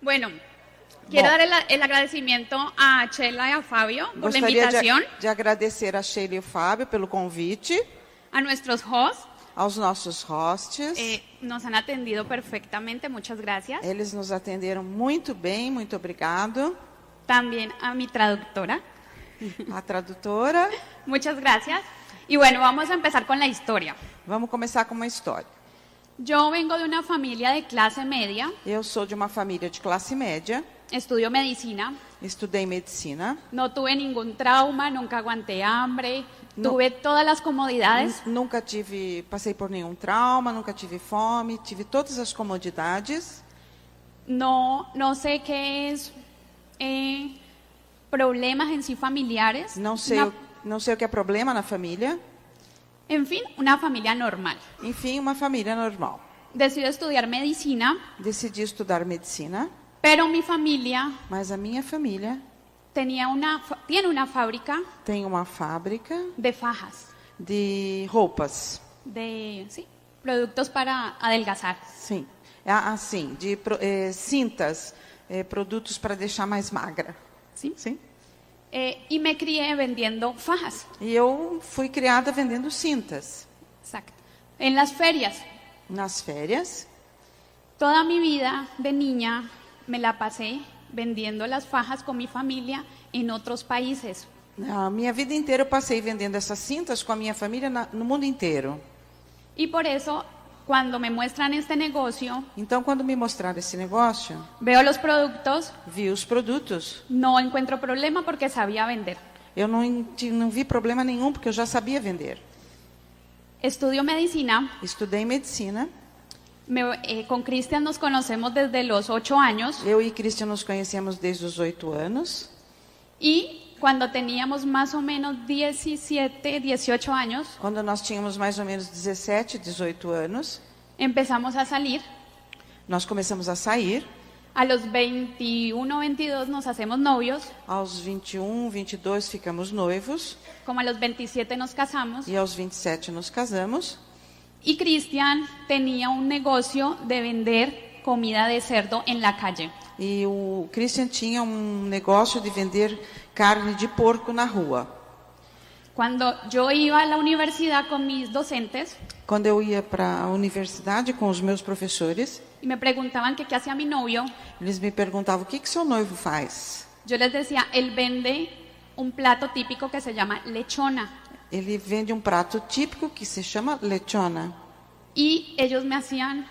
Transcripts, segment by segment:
Bueno, quiero Bom. dar el agradecimiento a Chela y a Fabio por la Gostaria invitación, de agradecer a Sheila e o Fábio pelo convite, a nuestros hosts. aos nossos hosts. Nos han atendido perfectamente, muchas gracias. Eles nos atenderam muito bem, muito obrigado. También a mi traductora, A tradutora. muchas gracias. Y bueno, vamos a empezar con la historia. Vamos começar com uma história. Yo vengo de una familia de clase media, Eu sou de uma família de classe média, estudio medicina, estudei medicina, no tuve ningún trauma, nunca aguanté hambre, No. tuve todas las comodidades. nunca passei por nenhum trauma, nunca tive fome, tive todas as comodidades. No sé qué es problemas en sí familiares. Não sei, não sei o que é problema na família. En fin, una familia normal. Enfim, uma família normal. Decido estudiar medicina, Decidi estudar medicina, pero mi familia mas a minha família tiene una fábrica tem uma fábrica de fajas, de roupas. de productos para adelgazar. Sim. Assim, de cintas, produtos para deixar mais magra. ¿Sí? Sim. Y me crié vendiendo fajas. E eu fui criada vendendo cintas. Exacto. En las ferias. Nas férias, Toda mi vida de niña me la pasé vendiendo las fajas con mi familia en otros países. a minha vida inteira eu passei vendendo essas cintas com a minha família no mundo inteiro. Y por eso, cuando me muestran este negocio, Então, quando me mostraram esse negócio, veo los productos, vi os produtos. no encuentro problema porque sabía vender. Eu não vi problema nenhum, porque eu já sabia vender. Estudio medicina. Estudei medicina. Con Cristian nos conocemos desde los 8 años Eu e Cristian nos conhecemos desde os 8 anos. y cuando teníamos más o menos 17, 18 años, Quando nós tínhamos mais ou menos 17, 18 anos, empezamos a salir. nós começamos a sair. A los 21, 22 nos hacemos novios, Aos 21, 22 ficamos noivos. como a los 27 nos casamos. E aos 27 nos casamos. Y Cristian tenía un negocio de vender comida de cerdo en la calle. E o Christian tinha negócio de vender carne de porco na rua. Cuando yo iba a la universidad con mis docentes Quando eu ia para a universidade com os meus professores, y me preguntaban que qué hacía mi novio, eles me perguntavam: o que seu noivo faz? yo les decía, él vende un plato típico que se llama lechona. Ele vende prato típico que se chama lechona. Y ellos me hacían,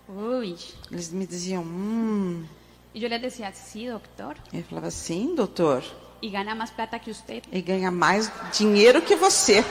uy. Eles me diziam: Y yo les decía, sí, doctor. Eu falava: sim, doutor. Y gana más plata que usted. E ganha mais dinheiro que você.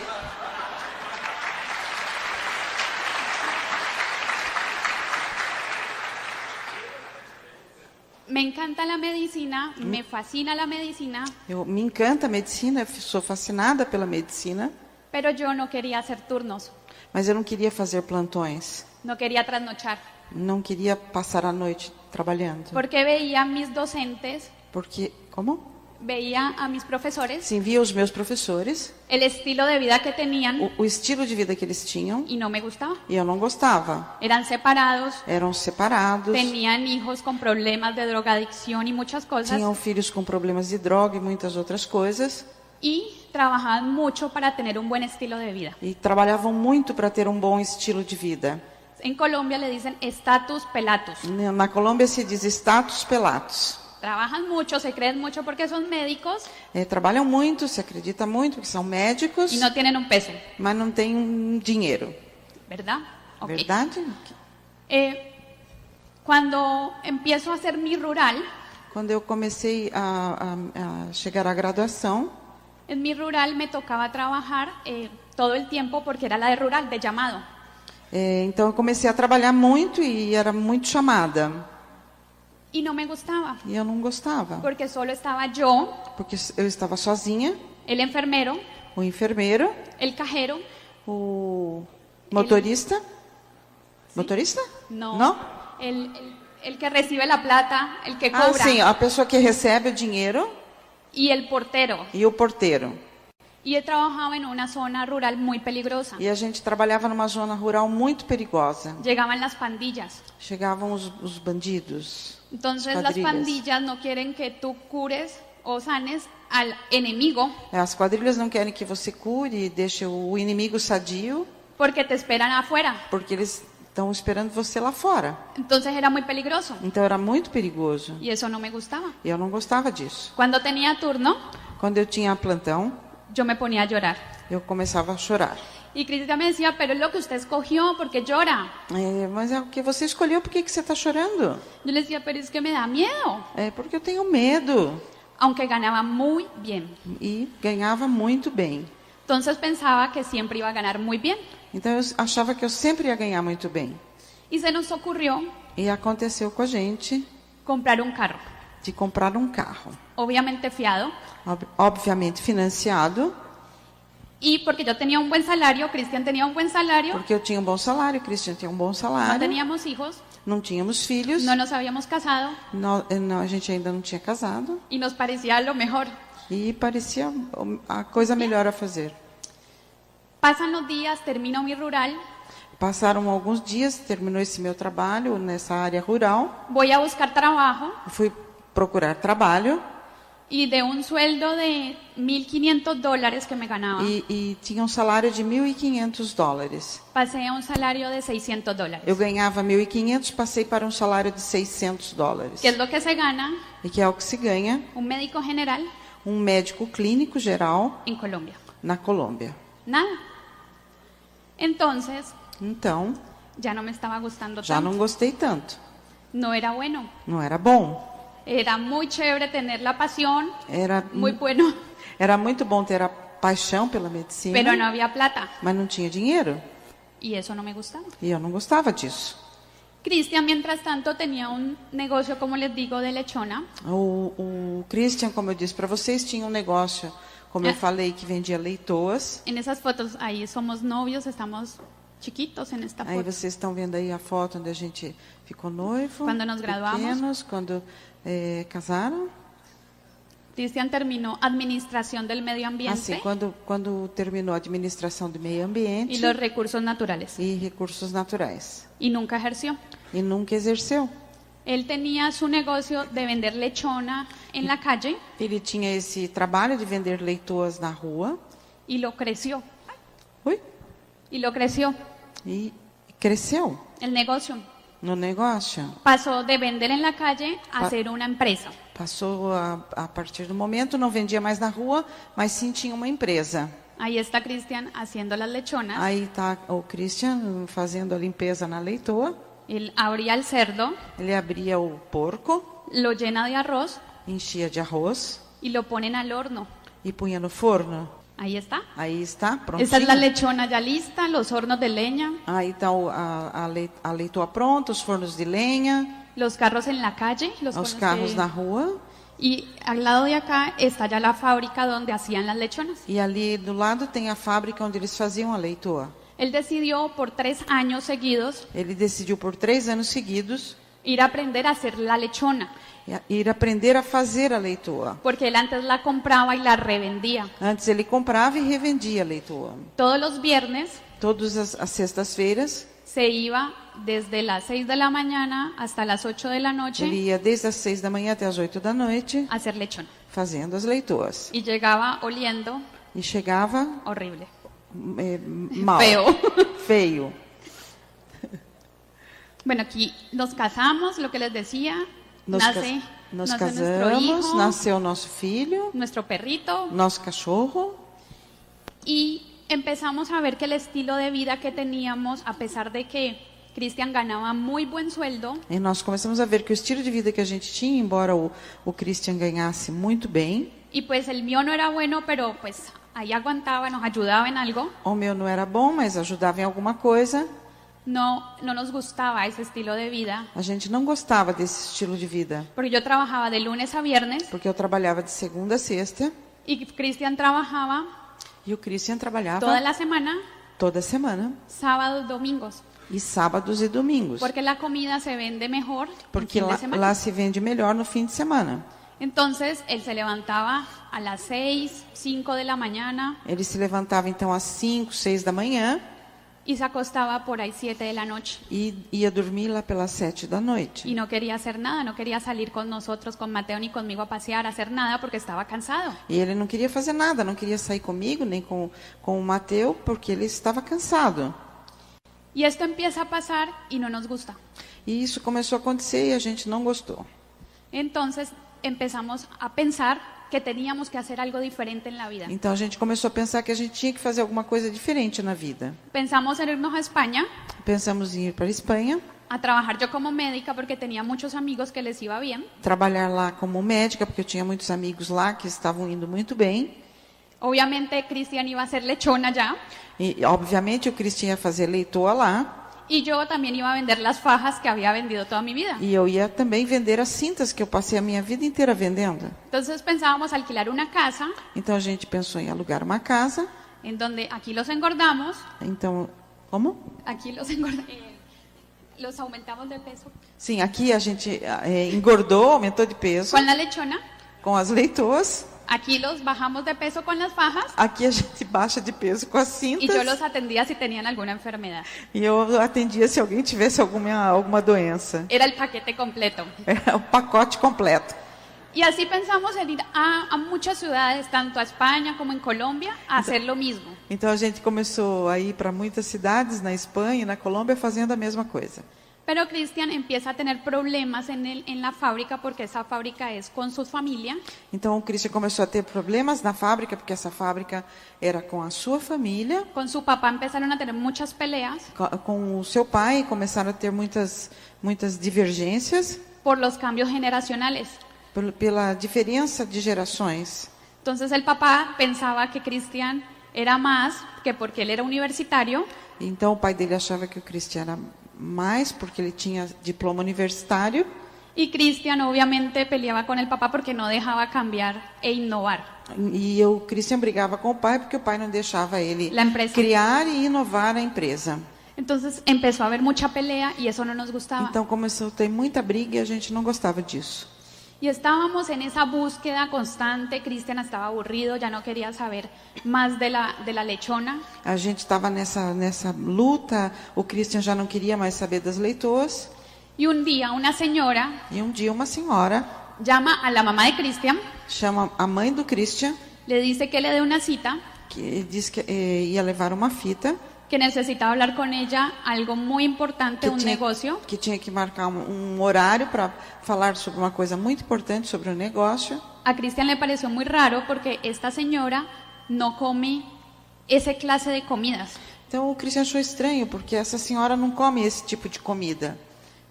Me encanta la medicina, me fascina la medicina, Me encanta a medicina, eu sou fascinada pela medicina, pero yo no quería hacer turnos, mas eu não queria fazer plantões. no quería trasnochar, Não queria passar a noite trabalhando. porque veía a mis docentes, Porque, como? veía a mis profesores, Sim, via os meus professores, el estilo de vida que tenían o estilo de vida que eles tinham, y no me gustaba. e eu não gostava. Eran separados, Eram separados, tenían hijos con problemas de drogadicción y muchas cosas, tinham filhos com problemas de droga e muitas outras coisas, y trabajaban mucho para tener un buen estilo de vida. e trabalhavam muito para ter bom estilo de vida. En Colombia le dicen status pelatus. Na Colômbia se diz status pelatus. Trabajan mucho, se creen mucho porque son médicos Trabalham muito, se acredita muito, porque são médicos, y no tienen un peso, mas não têm dinheiro. ¿verdad? Ok. Verdade? Cuando empiezo a hacer mi rural, Quando eu comecei a chegar à graduação, en mi rural me tocaba trabajar todo el tiempo porque era la de rural, de llamado. então eu comecei a trabalhar muito e era muito chamada. Y no me gustaba E eu não gostava, porque solo estaba yo, porque eu estava sozinha, el enfermero, o enfermeiro, el cajero, o motorista. Motorista? no, Não? el que recibe la plata, el que Ah, cobra, sim, a pessoa que recebe o dinheiro y el portero. e o porteiro. Y he trabajado en una zona rural muy peligrosa. E a gente trabalhava numa zona rural muito perigosa. Llegaban las pandillas. Chegavam os bandidos. Entonces las Cuadrillas. pandillas no quieren que tú cures o sanes al enemigo As quadrilhas não querem que você cure e deixe o inimigo sadio, porque te esperan afuera. porque eles estão esperando você lá fora. Entonces era muy peligroso Então era muito perigoso. y eso no me gustaba. E eu não gostava disso. Cuando tenía turno, Quando eu tinha plantão, yo me ponía a llorar. eu começava a chorar. Y Cristian me decía, pero es lo que usted escogió, porque llora. Mas é o que você escolheu, por que você está chorando? Yo le decía, pero es que me da miedo. É porque eu tenho medo. Aunque ganaba muy bien. E ganhava muito bem. Entonces pensaba que siempre iba a ganar muy bien. Então eu achava que eu sempre ia ganhar muito bem. Y se nos ocurrió E aconteceu com a gente comprar un carro. de comprar um carro. Obviamente fiado. Obviamente financiado, Y porque yo tenía un buen salario, Cristian tenía un buen salario, porque eu tinha um bom salário, o Christian tinha um bom no salário, teníamos hijos, não tínhamos filhos, no nos habíamos casado a gente ainda não tinha casado y nos parecía lo mejor. e parecia a coisa melhor a fazer. Pasan los días, termino mi rural, Passaram alguns dias, terminou esse meu trabalho nessa área rural, voy a buscar trabajo fui procurar trabalho y de un sueldo de $1,500 que me ganaba, e tinha um salário de $1.500. pasé a un salario de $600, Eu ganhava 1.500, passei para um salário de $600. que es lo que se gana E que é o que se ganha un médico general um médico clínico geral en Colombia. na Colômbia. Nada. Entonces, Então, ya no me estaba gustando já tanto. não gostei tanto. No era bueno. Não era bom. Era muy chévere tener la pasión, Era, muy bueno, era muito bom ter a paixão pela medicina, pero no había plata mas não tinha dinheiro. y eso no me gustaba. E eu não gostava disso. Cristian, mientras tanto, tenía un negocio, como les digo, de lechona. O Christian, como eu disse para vocês, tinha um negócio, como eu falei, que vendia leitoas. En esas fotos, ahí somos novios, estamos chiquitos en esta Aí foto. vocês estão vendo aí a foto onde a gente ficou noivo, Quando nos graduamos. pequenos, quando casaram. Cristian terminó Administración del Medio Ambiente Assim, quando terminou a administração do meio ambiente y los recursos naturales e recursos naturais. y nunca ejerció. E nunca exerceu. Él tenía su negocio de vender lechona en la calle Ele tinha esse trabalho de vender leitoas na rua. y lo creció. Oi? Y lo creció E cresceu el negocio. no negócio. Pasó de vender en la calle a ser una empresa. Passou a partir do momento, não vendia mais na rua, mas sim tinha uma empresa. Ahí está Cristian haciendo las lechonas. Aí está o Christian fazendo a limpeza na leitoa. Él abría el cerdo, Ele abria o porco, lo llena de arroz enchia de arroz y lo ponen al horno. e punha no forno. Ahí está. Aí está, Esta es la prontinho. lechona ya lista, los hornos de leña, Aí está a leitoa pronta, os fornos de lenha, los carros en la calle, los os con los carros que- na rua. Y al lado de acá está ya la fábrica donde hacían las lechonas. E ali do lado tem a fábrica onde eles faziam a leitoa. Él decidió por 3 años seguidos Ele decidiu por 3 anos seguidos ir a aprender a hacer la lechona, ir aprender a fazer a leitoa. porque él antes la compraba y la revendía. Antes ele comprava e revendia a leitoa. Todos los viernes Todas as sextas-feiras, se iba desde las 6 de la mañana hasta las 8 de la noche ele ia desde as 6 da manhã até as 8 da noite a hacer lechona. fazendo as leitoas. Y llegaba oliendo E chegava horrible, mal, feo. feio. Bueno, aquí nos casamos, lo que les decía, Nos nace Nos nuestro casamos, hijo, nasceu nosso filho, nuestro perrito, nosso cachorro. y empezamos a ver que el estilo de vida que teníamos, a pesar de que Cristian ganaba muy buen sueldo, E nós começamos a ver que o estilo de vida que a gente tinha, embora o Christian ganhasse muito bem, y pues el mío no era bueno, pero pues ahí aguantaba, nos ayudaba en algo, o meu não era bom, mas ajudava em alguma coisa. no nos gustaba ese estilo de vida, A gente não gostava desse estilo de vida, porque yo trabajaba de lunes a viernes porque eu trabalhava de segunda a sexta y Cristian trabajaba e o Christian trabalhava toda la semana, toda semana, sábados, domingos, e sábados e domingos, porque la comida se vende mejor en porque fin de lá semana. se vende melhor no fim de semana. Entonces él se levantaba a las 6, 5 de la mañana Ele se levantava então às 5, 6 da manhã y se acostaba por ahí 7 de la noche. e ia dormir lá pelas 7 da noite. Y no quería hacer nada, no quería salir con nosotros, con Mateo ni conmigo a pasear, a hacer nada porque estaba cansado. E ele não queria fazer nada, não queria sair comigo, nem com o Mateu, porque ele estava cansado. Y esto empieza a pasar y no nos gusta. E isso começou a acontecer e a gente não gostou. Entonces empezamos a pensar que teníamos que hacer algo diferente en la vida. Então a gente começou a pensar que a gente tinha que fazer alguma coisa diferente na vida. Pensamos en irnos a España Pensamos em ir para a Espanha, a trabajar yo como médica porque tenía muchos amigos que les iba bien. trabalhar lá como médica, porque eu tinha muitos amigos lá que estavam indo muito bem. Obviamente Cristian iba a ser lechona ya E, obviamente, o Cristian ia fazer leitoa lá. y yo también iba a vender las fajas que había vendido toda mi vida. E eu ia também vender as cintas que eu passei a minha vida inteira vendendo. Entonces pensábamos alquilar una casa Então a gente pensou em alugar uma casa. en donde aquí los engordamos, Então, como? aquí los aumentamos de peso Sim, aqui a gente engordou, aumentou de peso con la lechona, com as leitoas. aquí los bajamos de peso con las fajas Aqui a gente baixa de peso com as y cintas. yo los atendía si tenían alguna enfermedad. E eu atendia se alguém tivesse alguma doença. Era el paquete completo. Era o pacote completo. Y así pensamos en ir a muchas ciudades, tanto a España como en Colombia, a hacer lo mismo. Então a gente começou a ir para muitas cidades na Espanha e na Colômbia fazendo a mesma coisa. Pero Cristian empieza a tener problemas en la fábrica porque esa fábrica es con su familia. Então o Christian começou a ter problemas na fábrica, porque essa fábrica era com a sua família, Con su papá empezaron a tener muchas peleas com o seu pai, começaram a ter muitas divergências por los cambios generacionales. pela diferença de gerações. Entonces el papá pensaba que Cristian era más que porque él era universitario Então o pai dele achava que o Christian era mais porque ele tinha diploma universitário. y Cristian obviamente peleaba con el papá porque no dejaba cambiar e innovar. E o Christian brigava com o pai porque o pai não deixava ele La empresa. criar e inovar a empresa. Entonces empezó a haber mucha pelea y eso no nos gustaba. Então começou a ter muita briga e a gente não gostava disso. Y estábamos en esa búsqueda constante. Cristian estaba aburrido, ya no quería saber más de la lechona. A gente estava nessa luta, o Christian já não queria mais saber das leitoas. Y un día una señora E dia uma senhora llama a la mamá de Cristian, chama a mãe do Christian, le dice que le dé una cita, que disse que ia levar uma fita, que necesitaba hablar con ella algo muy importante, un negocio. que tinha que marcar um horário para falar sobre uma coisa muito importante sobre o negócio. A Cristian le pareció muy raro porque esta señora no come esa clase de comidas. Então o Christian achou estranho, porque essa senhora não come esse tipo de comida.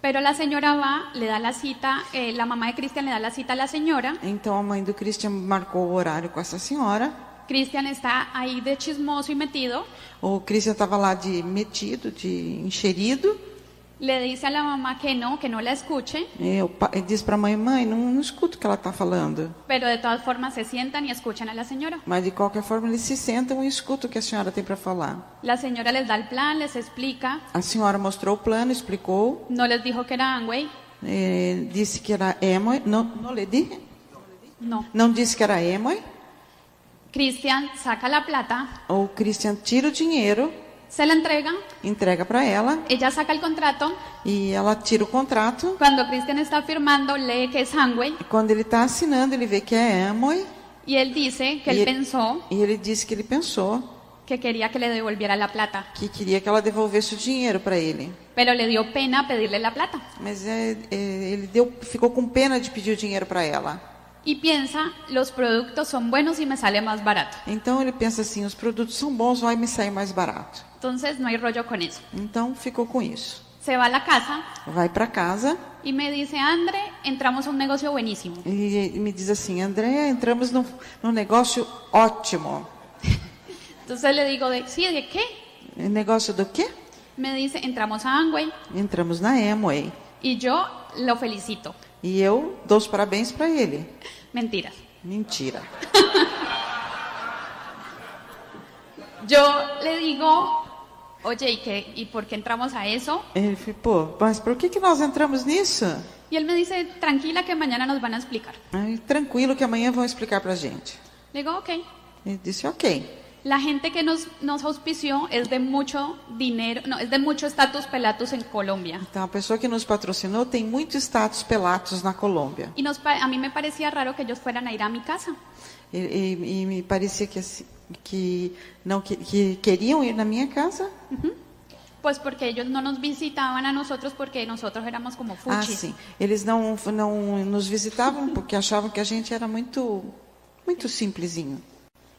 Pero la señora va, le da la cita, la mamá de Cristian le da la cita a la señora. Então a mãe do Christian marcou o horário com essa senhora. Cristian está ahí de chismoso y metido. O Christian estava lá de metido, de enxerido. Le dice a la mamá que no la escuche, Ele diz para a mãe, não escuta o que ela está falando. pero de todas formas se sientan y escuchan a la señora. Mas de qualquer forma eles se sentam e escutam o que a senhora tem para falar. La señora les da el plan, les explica, A senhora mostrou o plano, explicou, no les dijo que era Amway, disse que era Amway. Não lhe disse? no. Não disse que era Amway. Cristian saca la plata, O Christian tira o dinheiro, se la entrega, entrega para ela ella saca el contrato. e ela tira o contrato. Cuando Cristian está firmando, lee que es Amway E quando ele está assinando, ele vê que é Amway y él dice que Y él él- pensó e ele disse que ele pensou que quería que le devolviera la plata, que queria que ela devolvesse o dinheiro para ele. pero le dio pena pedirle la plata. Mas ele ficou com pena de pedir o dinheiro para ela. Y piensa, los productos son buenos y me sale más barato. Então ele pensa assim, os produtos são bons, vai me sair mais barato. Entonces no hay rollo con eso. Então ficou com isso. Se va a la casa Vai para casa y me dice, André, entramos a un negocio buenísimo. e me diz assim, André, entramos num negócio ótimo. Entonces le digo, ¿sí? ¿De qué? Negócio do quê? Me dice, entramos a Amway Entramos na Amway. y yo lo felicito. E eu dou os parabéns para ele. Mentiras. Mentira. Yo le digo, oye, ¿y por qué entramos a eso? Ele falou, pô, mas por que nós entramos nisso? Y él me dice, tranquila que mañana nos van a explicar. Aí, tranquilo que amanhã vão explicar pra gente. Le digo, ok. Ele disse, ok. La gente que nos auspició es de mucho dinero, no, es de mucho estatus pelatus en Colombia. Então, a pessoa que nos patrocinou tem muito status Pelatos na Colômbia. Y a mí me parecía raro que ellos fueran a ir a mi casa. E me parecia que queriam ir na minha casa. Pues porque ellos no nos visitaban a nosotros porque nosotros éramos como Ah, fuchis. sim. Eles não nos visitavam porque achavam que a gente era muito simplesinho.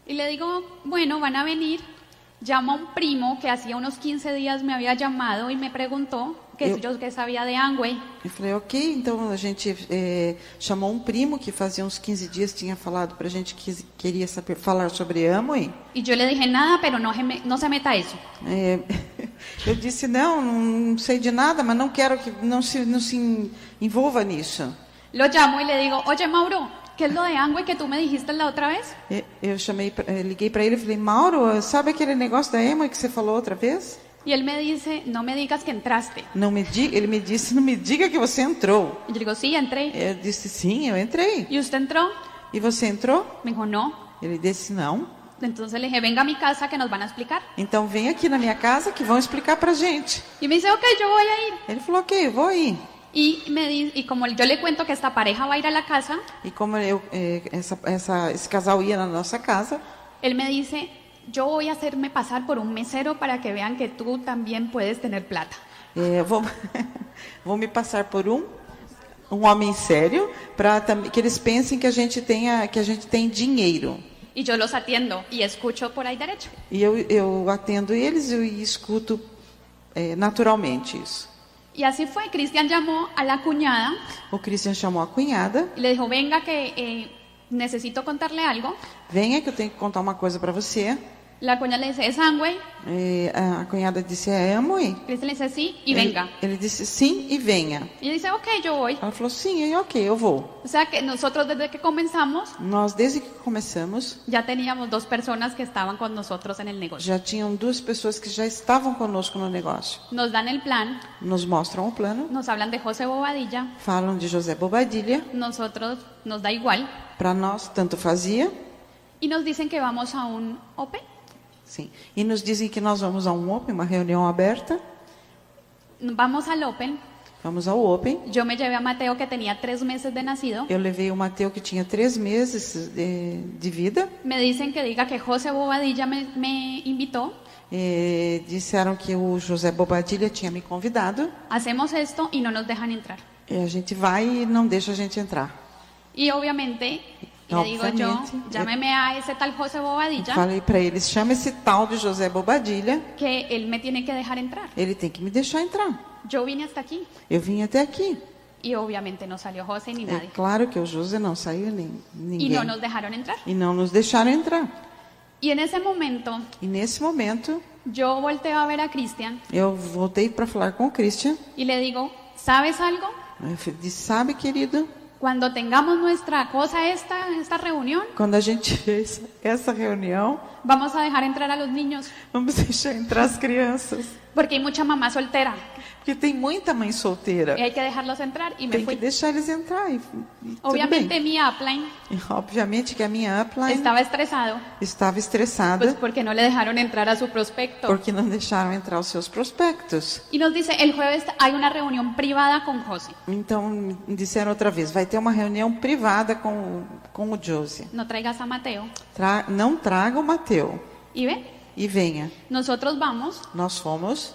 Y le digo, bueno, van a venir. Llamo a un primo que hacía unos 15 días me había llamado y me preguntó que yo que sabía de Amway. Eu falei, ok, então a gente chamou um primo que fazia uns 15 dias tinha falado pra gente que queria falar sobre Amway. Y yo le dije, nada, pero no se meta eso. Eu disse, não sei de nada, mas não quero que não se envolva nisso. Lo llamo y le digo, oye, Mauro, ¿qué es lo de Amway que tú me dijiste la otra vez? Eu liguei para ele e falei, Mauro, sabe aquele negócio da Amway que você falou outra vez? Y él me dice, no me digas que entraste. Ele me disse, não me diga que você entrou. Y yo digo, sí, entré. Eu disse, sim, eu entrei. ¿Y usted entró? E você entrou? Me dijo, no. Ele disse, não. Entonces le dije, venga a mi casa que nos van a explicar. Então vem aqui na minha casa que vão explicar pra gente. Y me dice, ok, yo voy a ir. Ele falou, ok, eu vou ir. Y como yo le cuento que esta pareja va a ir a la casa, E como esse casal ia na nossa casa, él me dice, yo voy a hacerme pasar por un mesero para que vean que tú también puedes tener plata. vou me passar por um homem sério para que eles pensem que a gente tem dinheiro. Y yo los atiendo y escucho por ahí derecho. E eu atendo eles e escuto naturalmente isso. Y así fue, Cristian llamó a la cuñada O Christian chamou a cunhada. y le dijo, venga que necesito contarle algo. Venha que eu tenho que contar uma coisa para você. La cuñada le dice, ¿es Amway? A cunhada disse, é Amway? Cristian le dice, sí, y venga. Ele disse, sim e venha. Y ella dice, ok, yo voy. Ela falou, sim, ok, eu vou. O sea que nosotros desde que comenzamos Nós, desde que começamos, ya teníamos 2 personas que estaban con nosotros en el negocio. já tinham 2 pessoas que já estavam conosco no negócio. Nos dan el plan, Nos mostram o plano, nos hablan de José Bobadilla, falam de José Bobadilla. nosotros nos da igual Para nós, tanto fazia. y nos dicen que vamos a un Open. Sim. E nos dizem que nós vamos a um Open, uma reunião aberta. Vamos al Open. Vamos ao Open. Yo me llevé a Mateo que tenía 3 meses de nacido. Eu levei o Mateu que tinha 3 meses de vida. Me dicen que diga que José Bobadilla me invitó. Disseram que o José Bobadilla tinha me convidado. Hacemos esto y no nos dejan entrar. E a gente vai e não deixa a gente entrar. Y obviamente, le digo yo, llámeme a ese tal José Bobadilla, Falei para eles, chama esse tal de José Bobadilla. que él me tiene que dejar entrar. Ele tem que me deixar entrar. Yo vine hasta aquí Eu vim até aqui. y obviamente no salió José ni É nadie. claro que o José não saiu Y ninguém. no nos dejaron entrar. E não nos deixaram entrar. Y en ese momento E nesse momento, yo volteo a ver a Cristian eu voltei para falar com o Christian. y le digo, ¿sabes algo? Eu disse, sabe, querido, Cuando tengamos nuestra cosa esta reunión, quando a gente fez essa reunião, vamos a dejar entrar a los niños, vamos deixar entrar as crianças. porque hay mucha mamá soltera Porque tem muita mãe solteira. y hay que dejarlos entrar. Y me Tem que fui. deixar eles entrar. E tudo Obviamente bem. mi upline E, obviamente que a minha upline estaba estresado, estava estressada pues porque no le dejaron entrar a su prospecto. porque não deixaram entrar os seus prospectos. Y nos dice, el jueves hay una reunión privada con José. Então, disseram outra vez, vai ter uma reunião privada com o Josie. No traigas a Mateo. Não traga o Mateu Y ve, e venha. nosotros vamos. Nós fomos.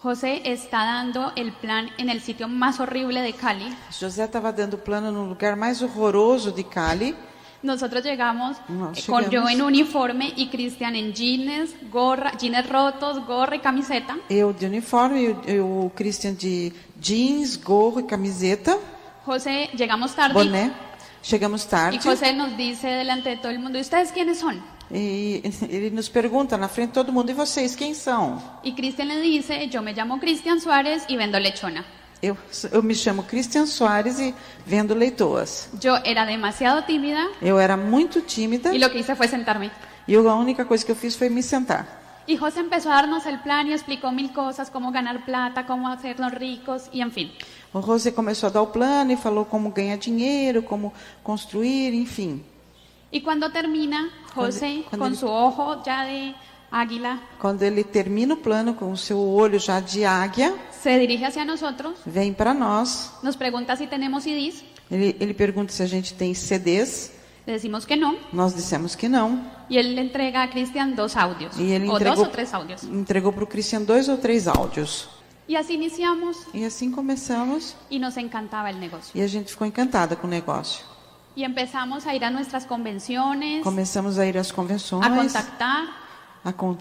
José está dando el plan en el sitio más horrible de Cali. José estava dando plano no lugar mais horroroso de Cali. Nosotros llegamos Nos con yo llegamos. en uniforme y Cristian en jeans, jeans rotos, gorra y camiseta. Eu de uniforme e o Christian de jeans, gorro e camiseta, José, llegamos tarde boné. Chegamos y tarde. José nos dice delante de todo el mundo, ¿y ustedes quiénes son? E ele nos pergunta na frente de todo mundo, e vocês, quem são? Y Cristian le dice, yo me llamo Cristian Suárez y vendo lechona. Eu me chamo Christian Soares e vendo leitoas. Yo era demasiado tímida Eu era muito tímida y lo que hice fue sentarme. e a única coisa que eu fiz foi me sentar. Y José empezó a darnos el plan y explicó 1000 cosas, cómo ganar plata, cómo hacernos ricos y en fin. O José começou a dar o plano e falou como ganhar dinheiro, como construir, enfim. Y cuando termina, José, Cuando con él- su ojo ya de águila, Quando ele termina o plano com o seu olho já de águia, se dirige hacia nosotros, vem para nós. nos pregunta si tenemos CDs, Ele pergunta se a gente tem CDs. le decimos que no, Nós dissemos que não. y él le entrega a Cristian 2 audios, E ele o 2 entregou o 3 audios. para o Christian 2 ou 3 áudios. Y así iniciamos E assim começamos y nos encantaba el negocio. e a gente ficou encantada com o negócio. Y empezamos a ir a nuestras convenciones, Começamos a ir às a convenções, contactar,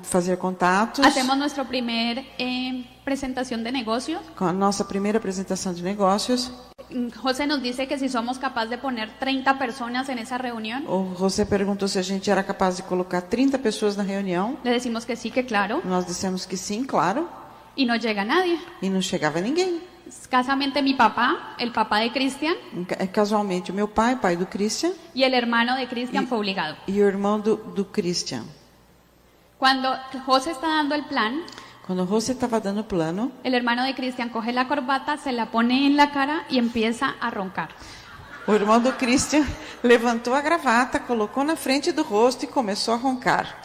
fazer contatos. hacemos nuestra primer presentación de negocios. Com a nossa primeira apresentação de negócios, José nos dice que si somos capaces de poner 30 personas en esa reunión, o José perguntou se a gente era capaz de colocar 30 pessoas na reunião. le decimos que sí, que claro, Nós dissemos que sim, claro, y no llega nadie. e não chegava ninguém. Escasamente mi papá, el papá de Cristian, Casualmente, o meu pai do Christian, y el hermano de Cristian fue obligado. e o irmão do Christian. Cuando José está dando el plan, Quando o José estava dando o plano, el hermano de Cristian coge la corbata, se la pone en la cara y empieza a roncar. o irmão do Christian levantou a gravata, colocou na frente do rosto e começou a roncar.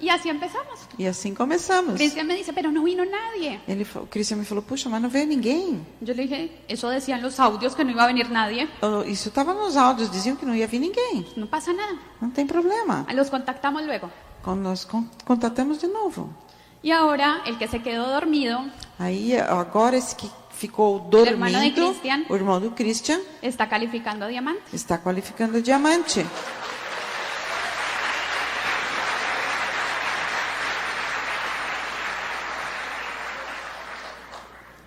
Y así empezamos. E assim começamos. Cristian me dice, pero no vino nadie. O Christian me falou, puxa, mas não veio ninguém. Yo le dije, eso decían los audios, que no iba a venir nadie. Isso estava nos áudios, diziam que não ia vir ninguém. No pasa nada. Não tem problema. Los contactamos luego. Quando nós contatamos de novo. Y ahora, el que se quedó dormido Aí, agora esse que ficou hermano de dormindo, Christian. o irmão do Christian, está calificando diamante. está qualificando diamante.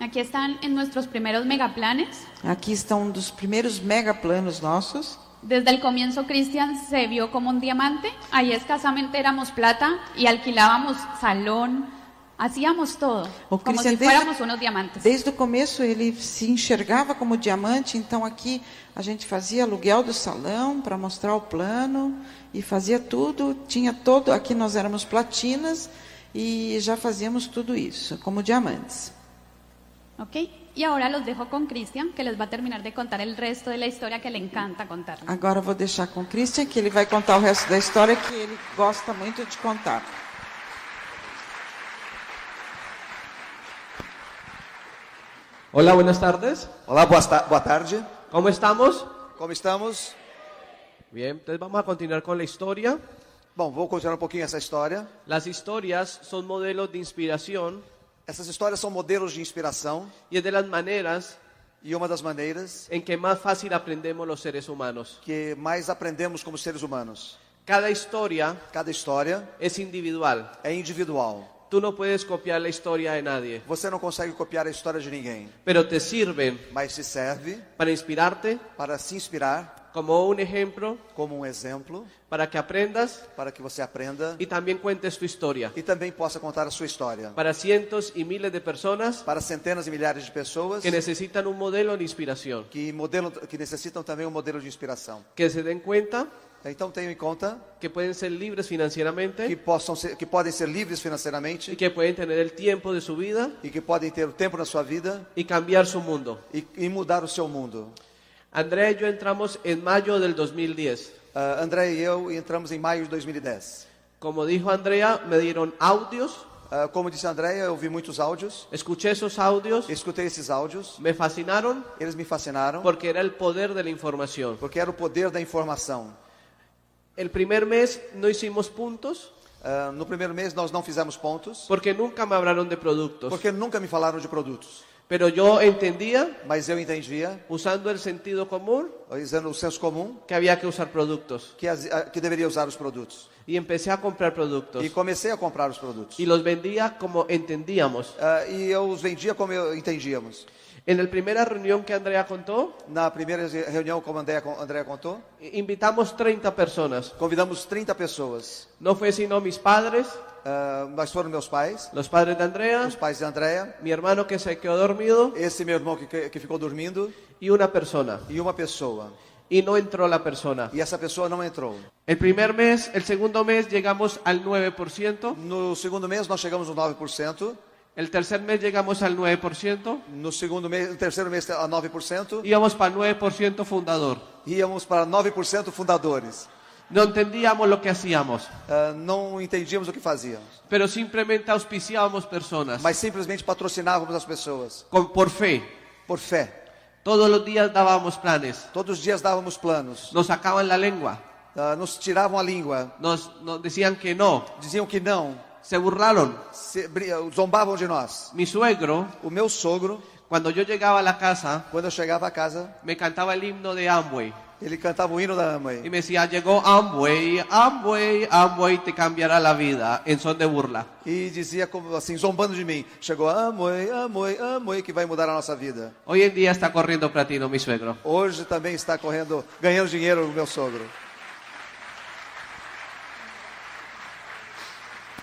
Aquí están en nuestros primeros megaplanes. Aqui estão um dos primeiros mega planos nossos. Desde el comienzo Cristian se vio como un diamante. Ahí escasamente éramos plata y alquilábamos salón, hacíamos todo, O como Christian, si fuéramos unos diamantes. desde o começo, ele se enxergava como diamante. Então, aqui a gente fazia aluguel do salão para mostrar o plano e fazia tudo. Tinha todo. Aqui nós éramos platinas e já fazíamos tudo isso como diamantes. ¿Ok? Y ahora los dejo con Cristian, que les va a terminar de contar el resto de la historia que le encanta contar. Agora eu vou deixar com o Christian, que ele vai contar o resto da história que ele gosta muito de contar. Hola, buenas tardes. Olá, boa tarde. ¿Cómo estamos? Como estamos? Bien, entonces vamos a continuar con la historia. Bom, vou continuar um pouquinho essa história. Las historias son modelos de inspiración Essas histórias são modelos de inspiração y es de las maneras e uma das maneiras en que más fácil aprendemos los seres humanos. que mais aprendemos como seres humanos. Cada historia Cada história es individual. é individual. Tú no puedes copiar la historia de nadie, Você não consegue copiar a história de ninguém, pero te sirven mas te serve para inspirarte para se inspirar como un ejemplo, como um exemplo, para que aprendas para que você aprenda y también cuentes tu historia. e também possa contar a sua história Para cientos y miles de personas para centenas e milhares de pessoas que necesitan un modelo de inspiración, que necessitam também um modelo de inspiração. que se den cuenta Então tenham em conta que pueden ser libres financieramente que podem ser livres financeiramente y que pueden tener el tiempo de su vida e que podem ter o tempo na sua vida y cambiar su mundo. e mudar o seu mundo. Andrea y yo entramos en mayo del 2010. André e eu entramos em maio de 2010. Como dijo Andrea, me dieron audios, Como disse a Andréia, eu ouvi muitos áudios, escuché esos audios, escutei esses áudios, me fascinaron eles me fascinaram, porque era el poder de la información. porque era o poder da informação. El primer mes no hicimos puntos No primeiro mês nós não fizemos pontos, porque nunca me hablaron de productos, porque nunca me falaram de produtos. pero yo entendía, Mas eu entendia, usando el sentido común, usando o senso comum, que había que usar productos. que deveria usar os produtos. Y empecé a comprar productos E comecei a comprar os produtos. y los vendía como entendíamos. E eu os vendia como entendíamos. En la primera reunión que Andrea contó, Na primeira reunião, como a Andréia contou, invitamos 30 personas. convidamos 30 pessoas. No fue sino mis padres, Mas foram meus pais, los padres de Andrea, os pais de Andréia, mi hermano que se quedó dormido esse meu irmão que ficou dormindo y una persona. e uma pessoa. y no entró la persona. e essa pessoa não entrou. El segundo mes llegamos al 9%, No segundo mês nós chegamos no 9%, el tercer mes llegamos al 9%, no segundo mês, no terceiro mês a 9%, íbamos para el 9% fundador. íamos para 9% fundadores. No entendíamos lo que hacíamos, Não entendíamos o que fazíamos, pero simplemente auspiciábamos personas mas simplesmente patrocinávamos as pessoas por fe. por fé. Todos los días dábamos planes, Todos os dias dávamos planos, nos sacaban la lengua, nos tiravam a língua, nos decían que no, diziam que não, se burlaron. zombavam de nós. Mi suegro, O meu sogro, cuando yo llegaba a la casa, quando eu chegava a casa, me cantaba el himno de Amway ele cantava o hino da y Amway. me decía, llegó Amway, Amway, Amway te cambiará la vida, en son de burla. E dizia como assim, zombando de mim, chegou Amway, Amway, Amway, que vai mudar a nossa vida. Hoy en día está corriendo platino mi suegro. Hoje também está correndo, ganhando dinheiro o meu sogro.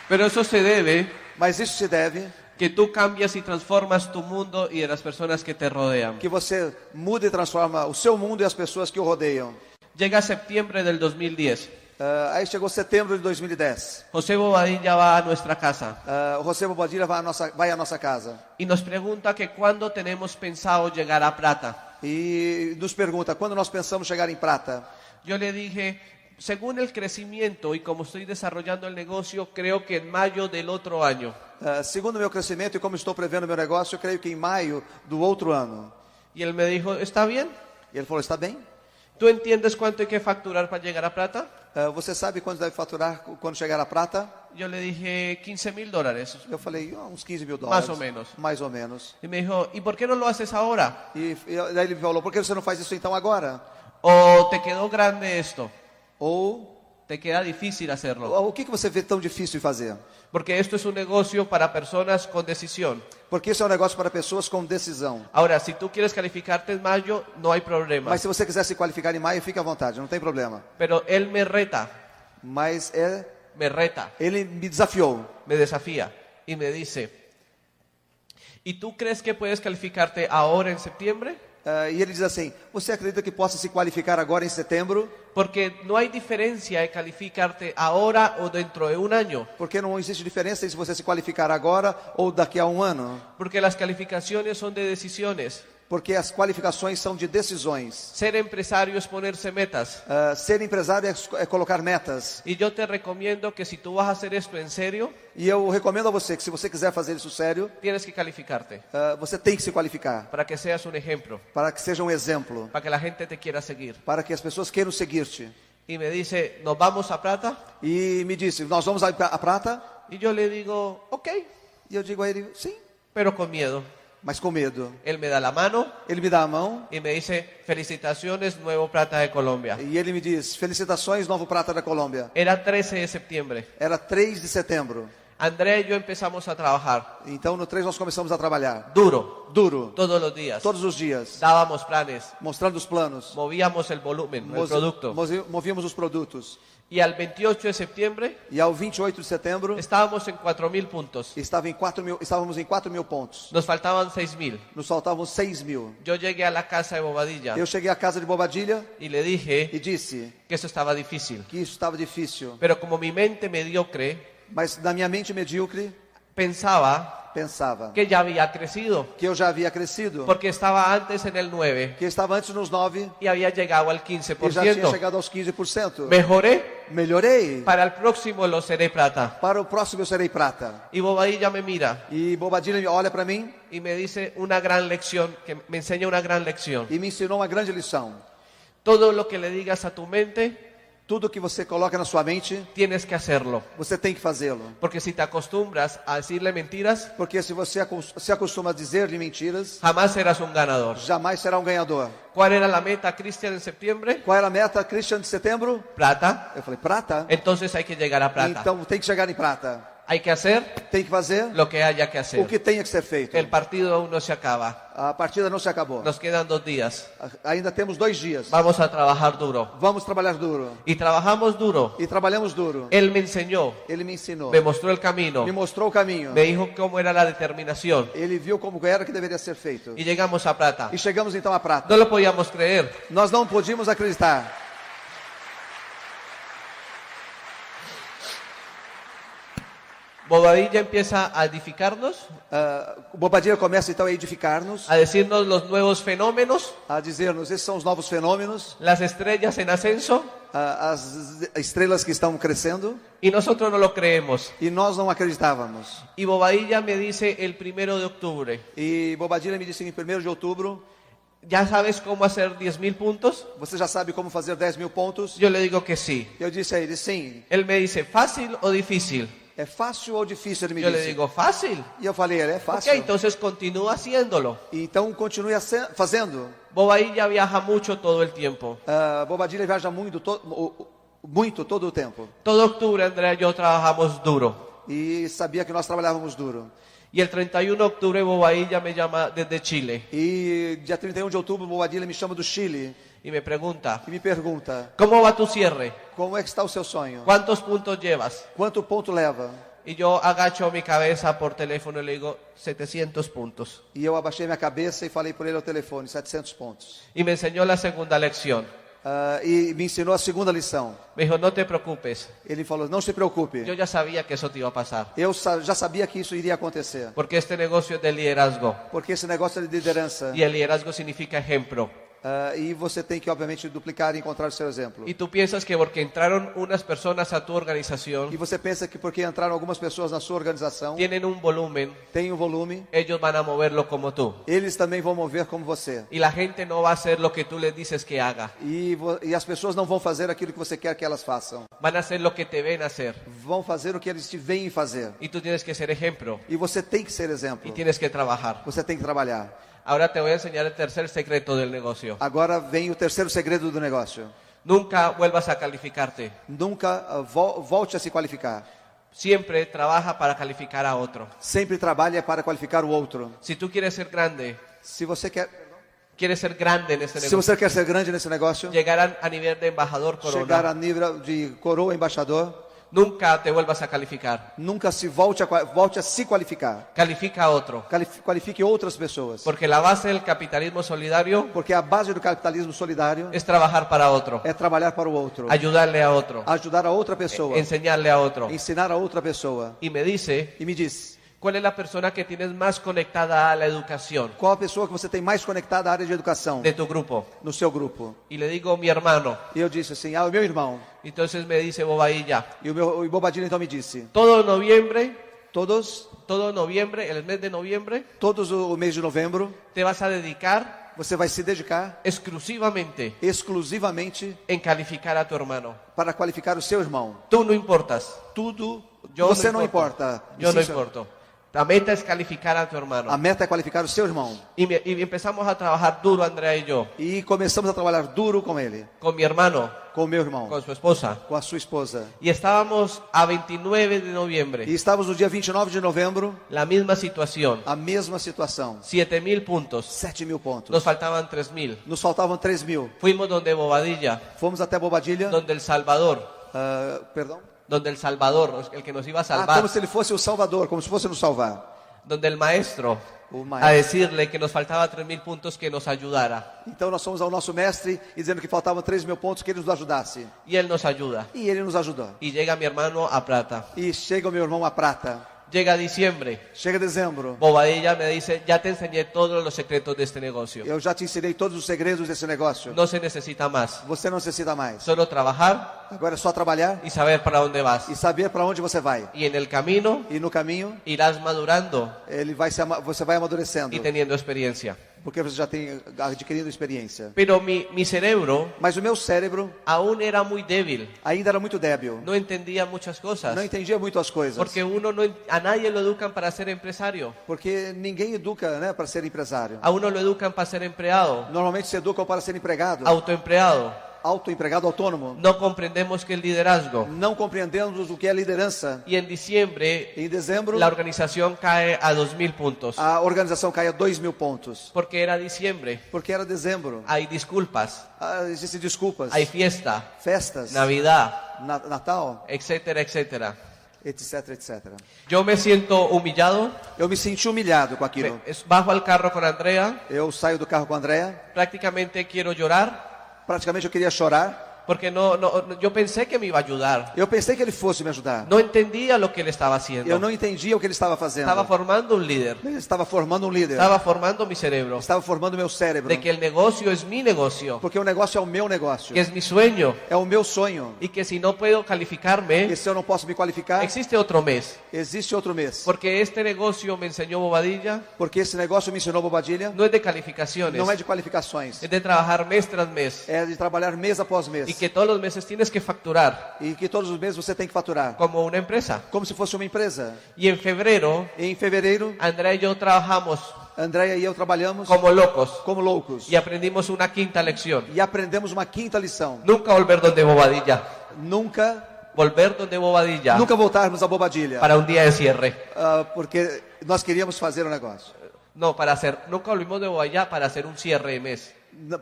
Pero eso se debe Mas isso se deve que tú cambias y transformas tu mundo y de las personas que te rodean. que você muda e transforma o seu mundo e as pessoas que o rodeiam. Llega septiembre del 2010. Aí chegou setembro de 2010. José Bobadilla va a nuestra casa O José Bobadilla vai à nossa casa y nos pregunta que cuándo tenemos pensado llegar a Prata. e nos pergunta quando nós pensamos chegar em Prata. Yo le dije, según el crecimiento y como estoy desarrollando el negocio, creo que en mayo del otro año. Segundo o meu crescimento e como estou prevendo meu negócio, eu creio que em maio do outro ano. Y él me dijo, ¿está bien? E ele falou, está bem? ¿Tú entiendes cuánto hay que facturar para llegar a Prata? Você sabe quanto deve faturar quando chegar a Prata? Yo le dije $15,000. Eu falei, uns 15 mil dólares. Mais ou menos. Mais ou menos. Y me dijo, ¿y por qué no lo haces ahora? E daí ele falou, por que você não faz isso então agora? ¿O te quedó grande esto? Ou ¿Te queda difícil hacerlo? o que você vê tão difícil de fazer? Porque esto es un negocio para personas con decisión. Porque isso é um negócio para pessoas com decisão. Ahora, si tú quieres calificarte en mayo, no hay problema. Mas se você quiser se qualificar em maio, fique à vontade, não tem problema. Pero él me reta, Mas ele me desafiou. me desafía y me dice, ¿y tú crees que puedes calificarte ahora en septiembre? E ele diz assim, você acredita que possa se qualificar agora em setembro? Porque no hay diferencia en calificarte ahora o dentro de un año. Porque não existe diferença se você se qualificar agora ou daqui a um ano. Porque las calificaciones son de decisiones. Porque as qualificações são de decisões. Ser empresario es ponerse metas. Ser empresário é colocar metas. Y yo te recomiendo que si tú vas a hacer esto en serio, E eu recomendo a você que se você quiser fazer isso sério, tienes que calificarte você tem que se qualificar. para que seas un ejemplo, Para que seja um exemplo. para que la gente te quiera seguir. Para que as pessoas queiram seguir-te. Y me dice, ¿nos vamos a Prata? E me disse, nós vamos a Prata? Y yo le digo, ok, E eu digo a ele, sim, pero con miedo. mas com medo. Él me da la mano Ele me dá a mão y me dice, felicitaciones, Nuevo Prata de Colombia. e ele me diz, felicitações, Novo Prata da Colômbia. Era 13 de septiembre. Era 3 de setembro. André y yo empezamos a trabajar Então no 3 nós começamos a trabalhar. duro, Duro. todos los días. Todos os dias. Dábamos planes, Mostrando os planos. movíamos el volumen, el producto. Movíamos os produtos. Y al 28 de septiembre E ao 28 de setembro, estábamos en 4.000 puntos. estávamos em 4 mil pontos. Nos faltaban 6.000. Nos faltavam 6 mil. Yo llegué a la casa de Bobadilla Eu cheguei à casa de Bobadilha y le dije e disse que eso estaba difícil. que isso estava difícil. Pero como mi mente mediocre Mas na minha mente medíocre, pensaba pensava que ya había crecido, que eu já havia crescido. porque estaba antes en el 9 Que estava antes nos 9 y había llegado al e já tinha 15%. chegado aos 15%. Mejoré, Melhorei. para el próximo lo seré plata. Para o próximo eu serei prata. Y Bobadilla me mira E Bobadilha olha para mim y me dice una gran lección, que me enseña una gran lección. e me ensinou uma grande lição. Todo lo que le digas a tu mente, Tudo que você coloca na sua mente, tienes que hacerlo. você tem que fazê-lo. Porque si te acostumbras a decirle mentiras, Porque se você se acostuma a dizer-lhe mentiras, jamás serás un ganador. jamais será um ganhador. ¿Cuál era la meta, Cristian, en septiembre? Qual era a meta, Christian, de setembro? Plata. Eu falei, prata? Entonces hay que llegar a plata. Então tem que chegar em prata. Hay que hacer Tem que fazer lo que haya que o hacer. que tenha que ser feito. El partido aún no se acaba. A partida não se acabou. Nos quedan 2 días. Ainda temos 2 dias. Vamos a trabajar duro. Vamos trabalhar duro. Y trabajamos duro. E trabalhamos duro. Él me enseñó, Ele me ensinou. me mostró el camino, Me mostrou o caminho. me dijo cómo era la determinación. Ele viu como era que deveria ser feito. Y llegamos a plata. E chegamos então à prata. No lo podíamos creer. Nós não podíamos acreditar. Bobadilla empieza a edificarnos, O Bobadilla começa então a edificar-nos, a decirnos los nuevos fenómenos, a dizer-nos esses são os novos fenômenos, las estrellas en ascenso, as estrelas que estão crescendo, y nosotros no lo creemos. e nós não acreditávamos. Y Bobadilla me dice el 1 de octubre, E Bobadilla me disse em 1º de outubro, ¿ya sabes cómo hacer 10.000 puntos? você já sabe como fazer 10.000 pontos? Yo le digo que sí. Eu disse a ele, sim. Él me dice, ¿fácil o difícil? É fácil ou difícil? Ele me Yo le disse. digo, fácil. E eu falei, é Ok, fácil. entonces continúa haciéndolo. Então continue fazendo. Bobadilla viaja mucho todo el tiempo. Bobadilla viaja muito, muito todo o tempo. Todo octubre, Andrea y yo trabajamos duro. E sabia que nós trabalhávamos duro. Y el 31 de octubre Bobadilla me llama desde Chile E dia 31 de outubro, Bobadilla me chama do Chile y me pregunta, e me pergunta, ¿cómo va tu cierre? como é que está o seu sonho? ¿Cuántos puntos llevas? Quanto ponto leva? Y yo agacho mi cabeza por teléfono y le digo, 700 puntos. E eu abaixei minha cabeça e falei por ele ao telefone, 700 pontos. Y me enseñó la segunda lección. E me ensinou a segunda lição. Me dijo, no te preocupes. Ele falou, não se preocupe. Yo ya sabía que eso te iba a pasar. Eu já sabia que isso iria acontecer. Porque este negocio es de liderazgo. Porque esse negócio é de liderança. Y el liderazgo significa ejemplo. E você tem que, obviamente, duplicar e encontrar o seu exemplo. Y tú piensas que porque entraron unas personas a tu E organización, você pensa que porque entraram algumas pessoas na sua organização, tienen un volumen, tem um volume, ellos van a moverlo como tú. eles também vão mover como você. Y la gente no va a hacer lo que tú les dices que haga. E as pessoas não vão fazer aquilo que você quer que elas façam. Van a hacer lo que te ven hacer. Vão fazer o que eles te veem fazer. Y tú tienes que ser ejemplo. E você tem que ser exemplo. Y tienes que trabajar. Você tem que trabalhar. Ahora te voy a enseñar el tercer secreto del negocio. Agora vem o terceiro segredo do negócio. Nunca vuelvas a calificarte. Nunca volte a se qualificar. Siempre trabaja para calificar a otro. Sempre trabalhe para qualificar o outro. Si tú quieres ser grande, Se você quer en este Se negocio, você quer ser grande nesse negócio, llegar a nivel de embajador chegar corona, a nível de coroa embaixador, nunca te vuelvas a calificar. nunca volte a se qualificar. Califica a otro. Qualifique outras pessoas. Porque la base del capitalismo solidario Porque a base do capitalismo solidário es trabajar para otro, é trabalhar para o outro, ayudarle a otro, ajudar a outra pessoa, enseñarle a otro. ensinar a outra pessoa. Y me dice, E me diz, ¿cuál es la persona que tienes más conectada a la educación qual a pessoa que você tem mais conectada à área de educação de tu grupo? no seu grupo? Y le digo, mi hermano. E eu disse assim, o meu irmão. Entonces me dice Bobadilla, E o Bobadilla então me disse, todo noviembre, todos el mes de noviembre, o mês de novembro, te vas a dedicar você vai se dedicar exclusivamente exclusivamente en calificar a tu hermano. para qualificar o seu irmão. Tú no importas. Tudo, Yo você no não importa. Yo no Sim, senhor. importo. La meta es calificar a tu hermano. A meta é qualificar o seu irmão. Y empezamos a trabajar duro, Andrea y yo, E começamos a trabalhar duro com ele, con mi hermano, com o meu irmão, con su esposa. com a sua esposa. Y estábamos a 29 de noviembre. E estávamos no dia 29 de novembro, La misma situación. a mesma situação. 7.000 puntos. 7.000 pontos. Nos faltaban 3.000. Nos faltavam 3.000. Fuimos donde Bobadilla, Fomos até Bobadilla, donde el Salvador, perdão. donde el Salvador, el que nos iba a Ah, salvar, como se ele fosse o Salvador, como se fosse nos salvar. donde el maestro, O maestro. a decirle que nos faltaba 3.000 puntos que nos ayudara. Então nós fomos ao nosso mestre e dizendo que faltavam 3.000 pontos, que ele nos ajudasse. Y él nos ayuda. E ele nos ajudou. Y llega mi hermano a plata. E chega o meu irmão a prata. Llega diciembre. Chega dezembro. Bobadilla me dice, ya te enseñé todos los secretos de este negocio. Eu já te ensinei todos os segredos desse negócio. No se necesita más. Você não necessita mais. Solo trabajar Agora é só trabalhar y saber para dónde vas. e saber para onde você vai. Y en el camino E no caminho, irás madurando você vai amadurecendo. y teniendo experiencia. Porque você já tem adquirido experiência. Pero mi cerebro Mas o meu cérebro aún era muy débil. ainda era muito débil. No entendía muchas cosas. Não entendia muito as coisas. Porque a nadie lo educan para ser empresario. Porque ninguém educa, né, para ser empresário. A uno lo educan para ser empleado, Normalmente se educam para ser empregado, autoempleado. autoempregado autônomo. No comprendemos qué es liderazgo. Não compreendemos o que é liderança. Y en diciembre Em dezembro, la organización cae a 2.000 puntos. a organização cai a 2.000 pontos. Porque era diciembre. Porque era dezembro. Hay disculpas, Existem desculpas, hay fiesta, festas, Navidad, Natal, etcétera, etcétera. etc, etc. Yo me siento humillado. Eu me senti humilhado com aquilo. Bajo al carro con Andrea. Eu saio do carro com a Andrea. Prácticamente quiero llorar. Praticamente eu queria chorar. Porque yo pensé que me iba a ayudar. Eu pensei que ele fosse me ajudar. No entendía lo que él estaba haciendo. Eu não entendia o que ele estava fazendo. Estaba formando un líder. Ele estava formando um líder. Estaba formando mi cerebro. Estava formando meu cérebro. De que el negocio es mi negocio. Porque o negócio é o meu negócio. Que es mi sueño. É o meu sonho. Y que si no puedo calificarme, E se eu não posso me qualificar, existe otro mes. existe outro mês. Porque este negocio me enseñó Bobadilla. Porque esse negócio me ensinou Bobadilha. No es de calificaciones. Não é de qualificações. Es de trabajar mes tras mes. É de trabalhar mês após mês. Y que todos los meses tienes que facturar. E que todos os meses você tem que faturar. Como una empresa. Como se fosse uma empresa. Y en febrero, Em fevereiro, Andrea y yo trabajamos Andréia e eu trabalhamos como locos. como loucos. Y aprendimos una quinta lección. E aprendemos uma quinta lição. Nunca volver donde Bobadilla. Nunca Volver donde Bobadilla. voltarmos a Bobadilha. Para un día de cierre. Porque nós queríamos fazer um negócio. No, nunca volvimos de Bobadilla para hacer un cierre de mes.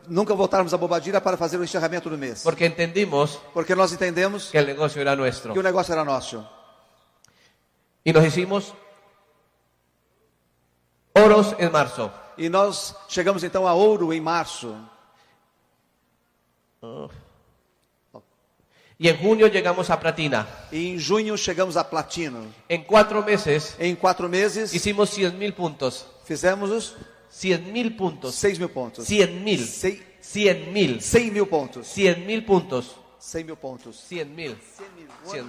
Nunca voltarmos a Bobadilha para fazer o encerramento do mês. Porque entendimos Porque nós entendemos que el negocio era nuestro. que o negócio era nosso. Y nos hicimos oros en marzo. E nós chegamos então a ouro em março. Y en junio llegamos a platina. E em junho chegamos a platino. En 4 meses Em 4 meses hicimos 100.000 puntos. fizemos os 100.000 puntos. 6.000 pontos. 100.000. 100.000. 100.000 pontos. 100.000 puntos. 100.000 pontos. 100.000. 100.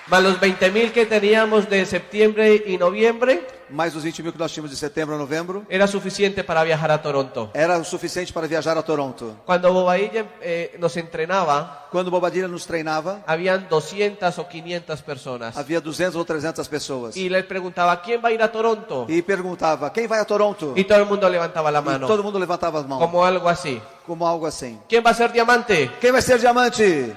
Más los 20.000 que teníamos de septiembre y noviembre, Mais os 20.000 que nós tínhamos de setembro a novembro, era suficiente para viajar a Toronto. era o suficiente para viajar a Toronto. Cuando Bobadilla nos entrenaba, Quando Bobadilha nos treinava, habían 200 o 500 personas. havia 200 ou 300 pessoas. Y les preguntaba, ¿quién va a ir a Toronto? E perguntava, quem vai a Toronto? Y todo el mundo levantaba la E mano, todo mundo levantava as mãos, como algo así. como algo assim. ¿Quién va a ser diamante? Quem vai ser diamante?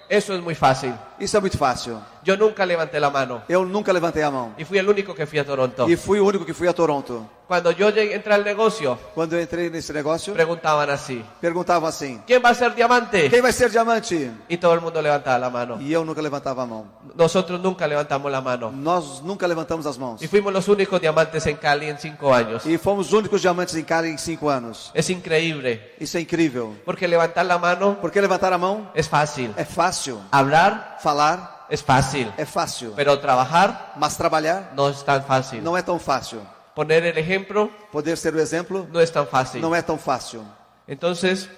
Eso es muy fácil. Isso é muito fácil. Yo nunca levanté la mano Eu nunca levantei a mão. y fui el único que fui a Toronto. E fui o único que fui a Toronto. Cuando yo entré al negocio, Quando eu entrei nesse negócio, preguntaban así, perguntavam assim, ¿quién va a ser diamante? quem vai ser diamante? Y todo el mundo levantaba la mano. E eu nunca levantava a mão. Nosotros nunca levantamos la mano. Nós nunca levantamos as mãos. Y fuimos los únicos diamantes en Cali en 5 años. E fomos os únicos diamantes em Cali em 5 anos. Es increíble, Isso é incrível. porque levantar la mano Porque levantar a mão es fácil. é fácil. Hablar Falar es fácil, é fácil. pero trabajar Mas trabalhar no es tan fácil. não é tão fácil. Poner el ejemplo Poder ser o exemplo no es tan fácil. não é tão fácil. Entonces,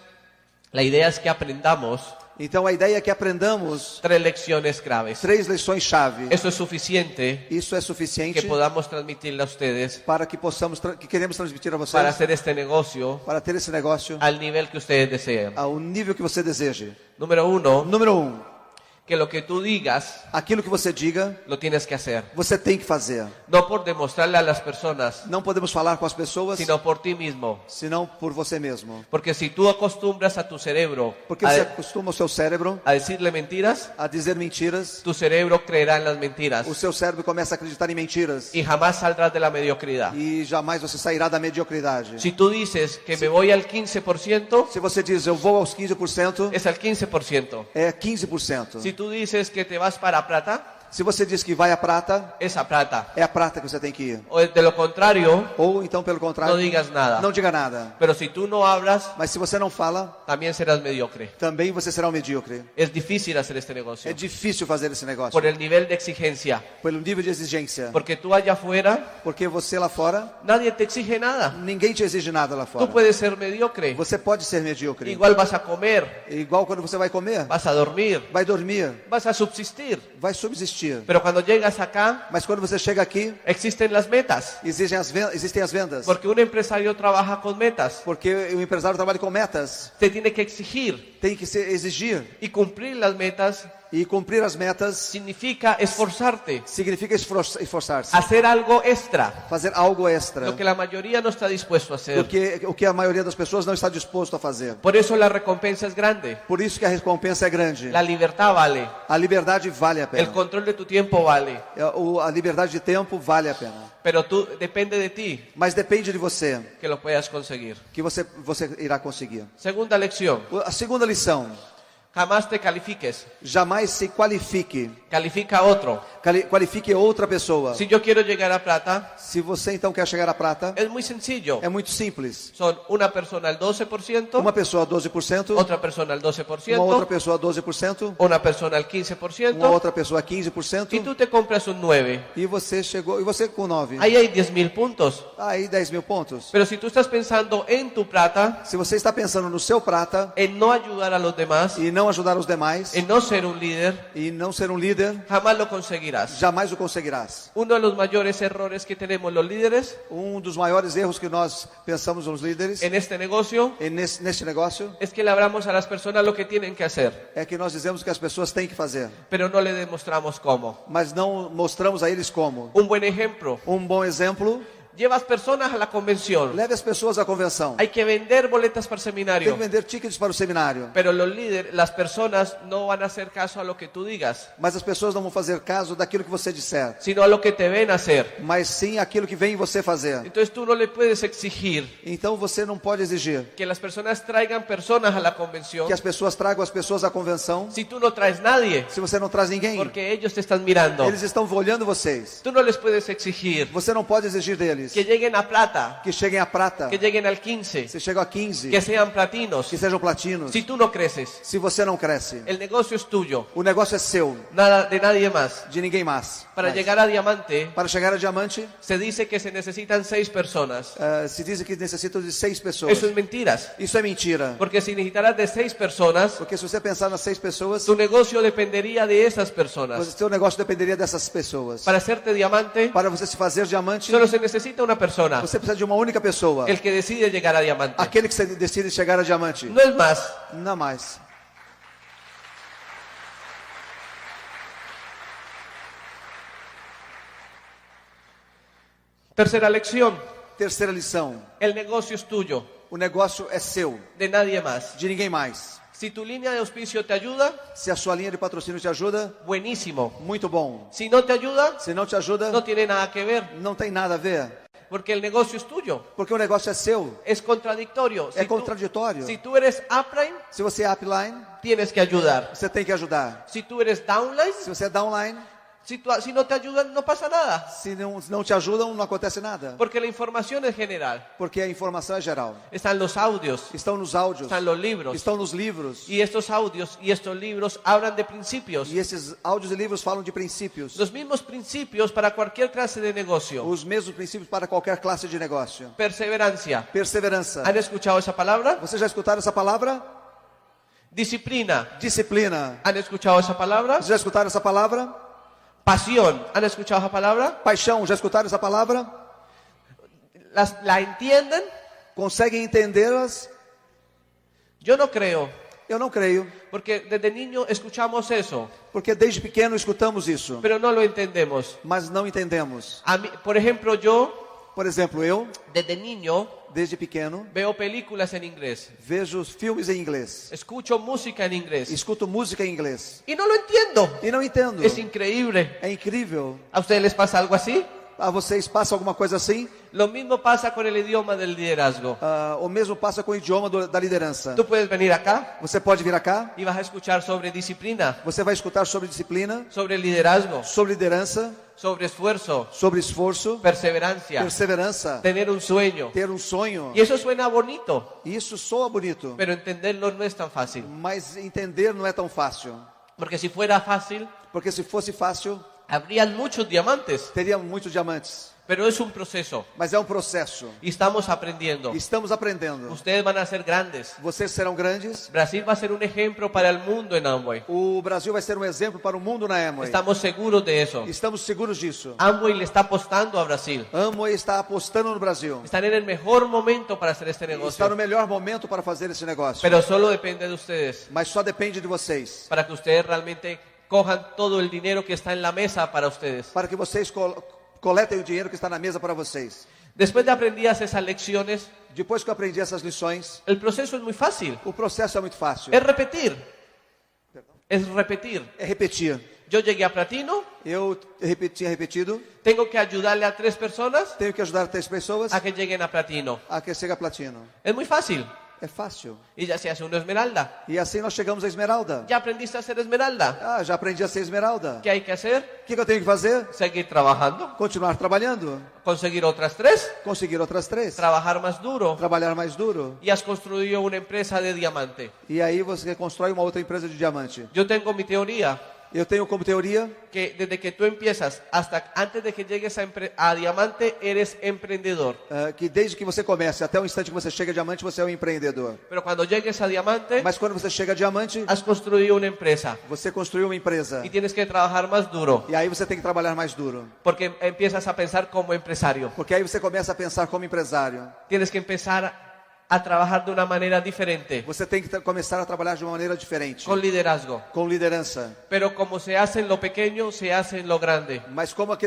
la idea es que aprendamos Então a ideia é que aprendamos 3 lecciones claves. 3 lições-chave. Eso es suficiente Isso é que suficiente podamos transmitirle a ustedes para que possamos, que queremos transmitir a para vocês, hacer este negocio para ter esse negócio al nivel que ustedes desean. ao nível que você deseje. Número 1, Número 1, que lo que tú digas aquilo que você diga, lo tienes que hacer. você tem que fazer. No por demostrarle a las personas, Não podemos falar com as pessoas, sino por ti mismo. senão por você mesmo. Porque si tú acostumbras a tu cerebro Porque você acostuma o seu cérebro a decirle mentiras, a dizer mentiras, tu cerebro creerá en las mentiras o seu cérebro começa a acreditar em mentiras y jamás saldrás de la mediocridad. e jamais você sairá da mediocridade. Si tú dices que me voy al 15%, Se você diz eu vou aos 15%, es al 15%. é 15%. Si tú dices que te vas para plata, Se você diz que vai a prata, es a plata. é a prata que você tem que ir. O de lo contrario, Ou então, pelo contrário, no digas nada. não diga nada. Pero si tú no hablas, Mas se você não fala, también serás mediocre. também você será um medíocre. Es difícil hacer este negocio É difícil fazer esse negócio. por el nivel de exigencia. Pelo nível de exigência. Porque tú allá afuera, Porque você lá fora, nadie te exige nada. ninguém te exige nada lá fora. Tú puedes ser mediocre. Você pode ser medíocre. Igual vas a comer, Igual quando você vai comer, vas a dormir, vai dormir, vas a subsistir. vai subsistir. Pero cuando llegas acá, Mas quando você chega aqui, existen las metas. existem as vendas. Porque un empresario trabaja con metas. Porque o empresário trabalha com metas. Te tiene que exigir Tem que se exigir y cumplir las metas E cumprir as metas significa esforzarte, significa esforçar-se. hacer algo extra, Fazer algo extra. lo que la mayoría no está dispuesto a hacer. O que a maioria das pessoas não está disposto a fazer. Por eso la recompensa es grande, Por isso que a recompensa é grande. la libertad vale, A liberdade vale a el pena. control de tu tiempo vale, A liberdade de tempo vale a pena. pero depende de ti Mas depende de você que lo puedas conseguir. que você irá conseguir. Segunda lección, A segunda lição: jamás te califiques, jamais se qualifique. califica a otro. Qualifique outra pessoa. Si yo quiero llegar a plata, Se você então quer chegar à prata, es muy sencillo. é muito simples. Son una persona al 12%, Uma pessoa 12%, otra persona al uma outra 12%, pessoa 12%, una persona al uma 15%, outra pessoa y 15%, tú te compras un 9. e você com 9. Ahí hay 10.000 puntos. Aí 10.000 pontos. Pero si tú estás pensando en tu plata, Se você está pensando no seu prata en no ayudar a los demás, e não ajudar os demais en no ser un líder, e não ser um líder, jamás lo conseguirás. jamais o conseguirás. Uno de los mayores errores que tenemos los líderes Dos maiores erros que nós pensamos nos líderes en este negocio neste negócio es que le hablamos a las personas lo que tienen que hacer, é que nós dizemos que as pessoas têm que fazer, pero no le demostramos cómo. mas não mostramos a eles como. Un buen ejemplo, Bom exemplo, llevas personas a la convención, leve as pessoas à convenção. hay que vender boletas para el Tem seminario, que vender tickets para o seminário, pero los líderes, las personas no van a hacer caso a lo que tú digas, mas as pessoas não vão fazer caso daquilo que você disser, sino a lo que te ven hacer. mas sim aquilo que vem você fazer. Entonces tú no le puedes exigir Então você não pode exigir que las personas traigan personas a la convención que as pessoas tragam as pessoas à convenção si tú no traes nadie, se você não traz ninguém. porque ellos te están mirando. Eles estão olhando vocês. Tú no les puedes exigir Você não pode exigir deles que lleguen a plata, que cheguem à prata, que lleguen al 15, se chegam a 15, que sean platinos. que sejam platinos. Si tú no creces, Se você não cresce, el negocio es tuyo, o negócio é seu, nada de nadie más. de ninguém mais. Para llegar a diamante, Para chegar a diamante, se dice que se necesitan 6 personas. se diz que necessitam de 6 pessoas. Eso es mentiras, Isso é mentira. porque si necesitaras de 6 personas, Porque se você pensar nas 6 pessoas, tu negocio dependería de esas o personas. seu negócio dependeria dessas pessoas. Para hacerte diamante, Para você se fazer diamante, solo se necesita una persona, você precisa de uma única pessoa. el que decide llegar a diamante. Aquele que decide chegar a diamante. No es más. Não mais. Tercera lección, Terceira lição: el negocio es tuyo, o negócio é seu, de nadie más. de ninguém mais. Si tu línea de auspicio te ayuda, Se a sua linha de patrocínio te ajuda, buenísimo. muito bom. Si no te ayuda, Se não te ajuda, no tiene nada que ver, não tem nada a ver. porque el negocio es tuyo. Porque o negócio é seu. Es contradictorio. É contraditório. Si tú eres upline, Se você é upline, tienes que ayudar. você tem que ajudar. Si tú eres downline, Se você é downline, si no te ayudan, no pasa nada. se não te ajudam, não acontece nada. Porque la información es general. Porque a informação é geral. Están los audios, Estão nos áudios, están los libros. estão nos livros. Y estos audios y estos libros hablan de principios. E esses áudios e livros falam de princípios. Los mismos principios para cualquier clase de negocio. Os mesmos princípios para qualquer classe de negócio. Perseverancia. Perseverança. ¿Han escuchado esa palabra? Você já escutaram essa palavra? Disciplina. Disciplina. ¿Han escuchado esa palabra? Já escutaram essa palavra? Pasión. ¿Han escuchado esa palabra? Paixão. Já escutaram essa palavra? ¿La entienden? Conseguem entendê-las? Yo no creo. Eu não creio. Porque desde niño escuchamos eso, Porque desde pequeno escutamos isso, pero no lo entendemos. mas não entendemos. A mí, por ejemplo, yo Por exemplo, eu, desde niño desde pequeno, veo películas en inglés, vejo os filmes em inglês. escucho música en inglés Escuto música em inglês. y no lo entiendo. E não entendo. Es increíble. É incrível. ¿A ustedes les pasa algo así? A vocês passa alguma coisa assim? Lo mismo pasa con el idioma del liderazgo. O mesmo passa com o idioma da liderança. Tú puedes venir acá Você pode vir cá, y vas a escuchar sobre disciplina, você vai escutar sobre disciplina, sobre liderazgo, sobre liderança, sobre esfuerzo, sobre esforço, perseverancia, perseverança, tener un sueño. ter um sonho. Y eso suena bonito, Isso soa bonito, pero entenderlo no es tan fácil. mas entender não é tão fácil. Porque si fuera fácil, Porque se fosse fácil, habrían muchos diamantes, teria muitos diamantes. pero es un proceso Mas é um processo. y estamos aprendiendo. Estamos aprendendo. Ustedes van a ser grandes. Vocês serão grandes. Brasil va a ser un ejemplo para el mundo en Amway. O Brasil vai ser um exemplo para o mundo na Amway. Estamos seguros de eso. Estamos seguros disso. Amway le está apostando a Brasil. Amway está apostando no Brasil. Están en el mejor momento para hacer este Está negocio, no melhor momento para fazer esse negócio. pero solo depende de ustedes Mas só depende de vocês. para que ustedes realmente cojan todo el dinero que está en la mesa para ustedes. para que vocês coletem o dinheiro que está na mesa para vocês. Después de aprender esas lecciones, Depois que eu aprendi essas lições, el proceso es muy fácil. o processo é muito fácil. Es repetir. Es repetir. É repetir. Yo llegué a platino, Eu tinha repetido, tengo que ayudarle a 3 personas tenho que ajudar 3 pessoas a que lleguen a platino. a que chegue a platino. Es muy fácil. É fácil. Y ya se hace una esmeralda. E assim nós chegamos à esmeralda. ¿Ya aprendiste a ser esmeralda? Ah, já aprendi a ser esmeralda. ¿Qué hay que hacer? O que eu tenho que fazer? Seguir trabajando, Continuar trabalhando, conseguir otras 3, conseguir outras 3, trabajar más duro. trabalhar mais duro. Y has construido una empresa de diamante. E aí você constrói uma outra empresa de diamante. Yo tengo mi teoría Eu tenho como teoria que desde que tú empiezas hasta antes de que llegues a diamante, eres emprendedor. que desde que você comece até o instante que você chega a diamante, você é um empreendedor. Pero cuando llegues a diamante, Mas quando você chega a diamante, has construido una empresa você construiu uma empresa. y tienes que trabajar más duro E aí você tem que trabalhar mais duro. porque empiezas a pensar como empresario. Porque aí você começa a pensar como empresário. Tienes que empezar a trabajar de una manera diferente, Você tem que começar a trabalhar de uma maneira diferente. con liderazgo. Com liderança. Pero como se hace en lo pequeño, se hace en lo grande. Mas como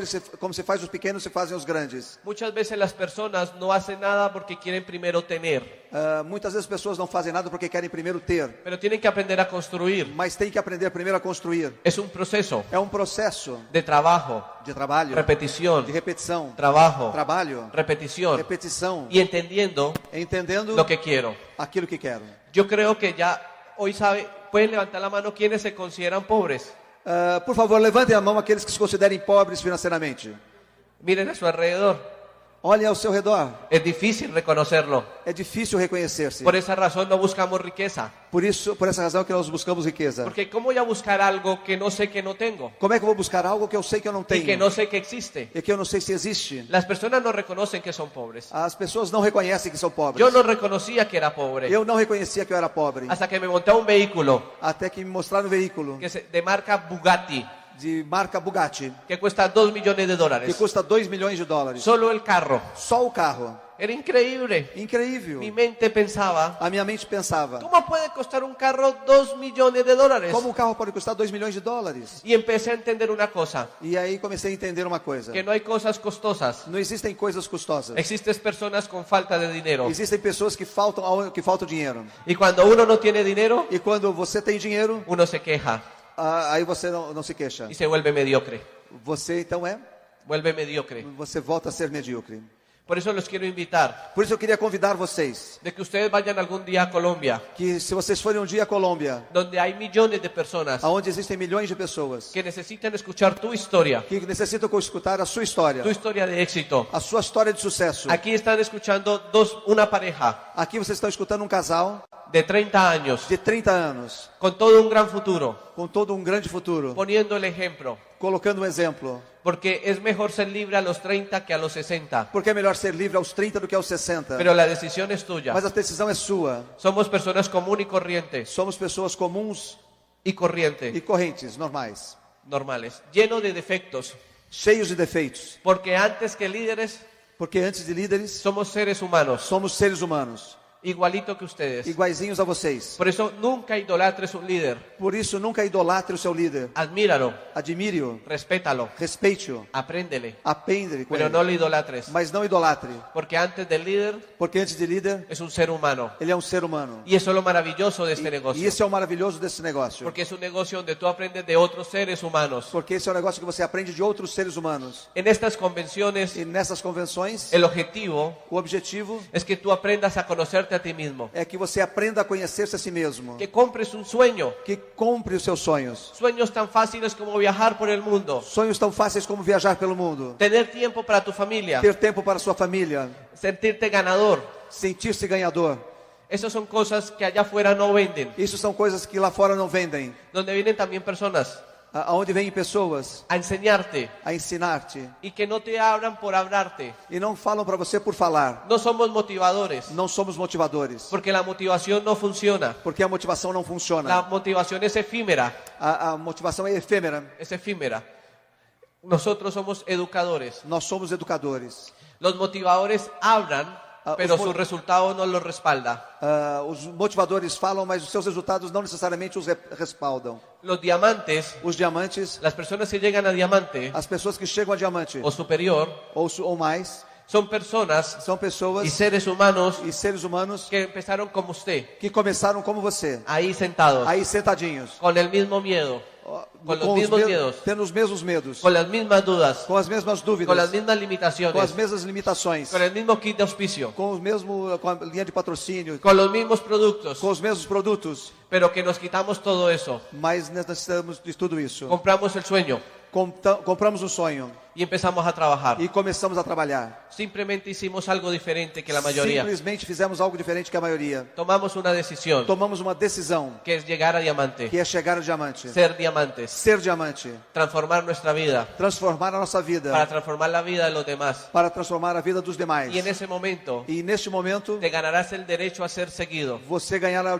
se faz os pequenos, se fazem os grandes. Muchas veces las personas no hacen nada porque quieren primero tener, Muitas vezes as pessoas não fazem nada porque querem primeiro ter. pero tienen que aprender a construir. Mas tem que aprender primeiro a construir. Es un proceso É um processo de trabajo, de trabalho, repetición, de repetição, trabajo, trabalho, repetición repetição, y entendiendo entendendo lo que quiero. aquilo que quero. Yo creo que ya hoy pueden levantar la mano quienes se consideran pobres. Por favor, levantem a mão aqueles que se considerem pobres financeiramente. Miren a su alrededor. Olhem ao seu redor. Es difícil reconocerlo. É difícil reconhecer-se. Por esa razón no buscamos riqueza. Por essa razão que nós buscamos riqueza. Porque ¿cómo voy a buscar algo que no sé que no tengo? Como é que eu vou buscar algo que eu sei que eu não Y tenho? que no sé que existe. E que eu não sei se existe? Las personas no reconocen que son pobres. As pessoas não reconhecem que são pobres. Yo no reconocía que era pobre. Eu não reconhecia que eu era pobre. Hasta que me monté a un vehículo Até que me mostraram um veículo de marca Bugatti de marca Bugatti, que cuesta $2 millones que custa 2 milhões de dólares. Solo el carro. Só o carro. Era increíble. Incrível. Mi mente pensaba, A minha mente pensava, ¿cómo puede costar un carro $2 millones de dólares? como um carro pode custar 2 milhões de dólares? Y empecé a entender una cosa, E aí comecei a entender uma coisa. que no hay cosas costosas. Não existem coisas custosas. Existen personas con falta de dinero. Existem pessoas que faltam dinheiro. Y cuando uno no tiene dinero, E quando você tem dinheiro, uno se queja aí você não se queixa. y se vuelve mediocre. Você então Vuelve mediocre. você volta a ser medíocre. Por eso los quiero invitar, Por isso eu queria convidar vocês de que ustedes vayan algún día a Colombia, que se vocês forem um dia à Colômbia, donde hay millones de personas onde existem milhões de pessoas que necesitan escuchar tu historia que necessitam escutar a sua tu historia de éxito. a sua história de sucesso. Aquí están escuchando una pareja Aqui vocês estão escutando um casal de 30 años, de 30 anos, con todo un gran futuro, com todo um grande futuro, poniendo el ejemplo. colocando um exemplo. Porque es mejor ser libre a los 30 que a los 60. Porque é melhor ser livre aos 30 do que aos 60. Pero la decisión es tuya. Mas a decisão é sua. Somos personas comunes y corrientes. Somos pessoas comuns Y corrientes, e correntes, normais, normales. Llenos de defectos. cheios de defeitos. Porque antes que líderes, Porque antes de líderes, somos seres humanos. somos seres humanos, Igualito que ustedes. iguaizinhos a vocês. Por eso nunca idolatres un líder. Por isso, nunca idolatre o seu líder. Admíralo. Admire-o, Respétalo. respeite-o, Apréndele. aprenda com Pero ele. no lo idolatres. Mas não idolatre, Porque antes del líder porque antes de líder, es un ser humano. ele é um ser humano. Y eso es lo maravilloso de este E negocio. esse é o maravilhoso desse negócio. Porque es un negocio donde tú aprendes de otros seres humanos. Porque esse é um negócio que você aprende de outros seres humanos. En estas convenciones, E nessas convenções, el objetivo o objetivo es que tú aprendas a conocerte a ti mismo. é que você aprenda a conhecer-se a si mesmo. Que compres un sueño. Que compre os seus sonhos. Sueños tan fáciles como viajar por el mundo. Sonhos tão fáceis como viajar pelo mundo. Tener tiempo para tu familia. Ter tempo para sua família. Sentirte ganador. Sentir-se ganhador. Esas son cosas que allá afuera no venden. Isso são coisas que lá fora não vendem. Donde vienen también personas Aonde vêm pessoas a enseñarte a ensinar-te. y que no te hablan por hablarte. E não falam para você por falar. No somos motivadores. Não somos motivadores. Porque la motivación no funciona. Porque a motivação não funciona. La motivación es efímera. A motivação é efêmera. Es efímera. Nosotros somos educadores. Nós somos educadores. Los motivadores hablan pero sus resultados no los respalda. Os motivadores falam, mas os seus resultados não necessariamente os respaldam. Los diamantes, Os diamantes, las personas que llegan a diamante as pessoas que chegam a diamante o superior, ou mais, son personas são pessoas y seres humanos e seres humanos que empezaron como usted, que começaram como você, ahí sentados, aí sentadinhos, con el mismo miedo, con los mismos miedos, tendo os mesmos medos, con las mismas dudas, com as mesmas dúvidas, con las mismas com as limitaciones, mesmas limitações, con el mismo kit de auspicio, com a linha de patrocínio, con los mismos productos, com os mesmos produtos, pero que nos quitamos todo eso, mas nós necessitamos de tudo isso. compramos el sueño Compramos um sonho y empezamos a trabajar. e começamos a trabalhar. Simplemente hicimos algo diferente que la mayoría. Simplesmente fizemos algo diferente que a maioria. Tomamos una decisión, Tomamos uma decisão, que es llegar a diamante, que é chegar ao diamante. ser diamantes, Ser diamante. transformar nuestra vida, Transformar a nossa vida. para transformar la vida de los demás. Para transformar a vida dos demais. Y en ese momento E neste momento, te ganarás el derecho a ser seguido, você ganhará o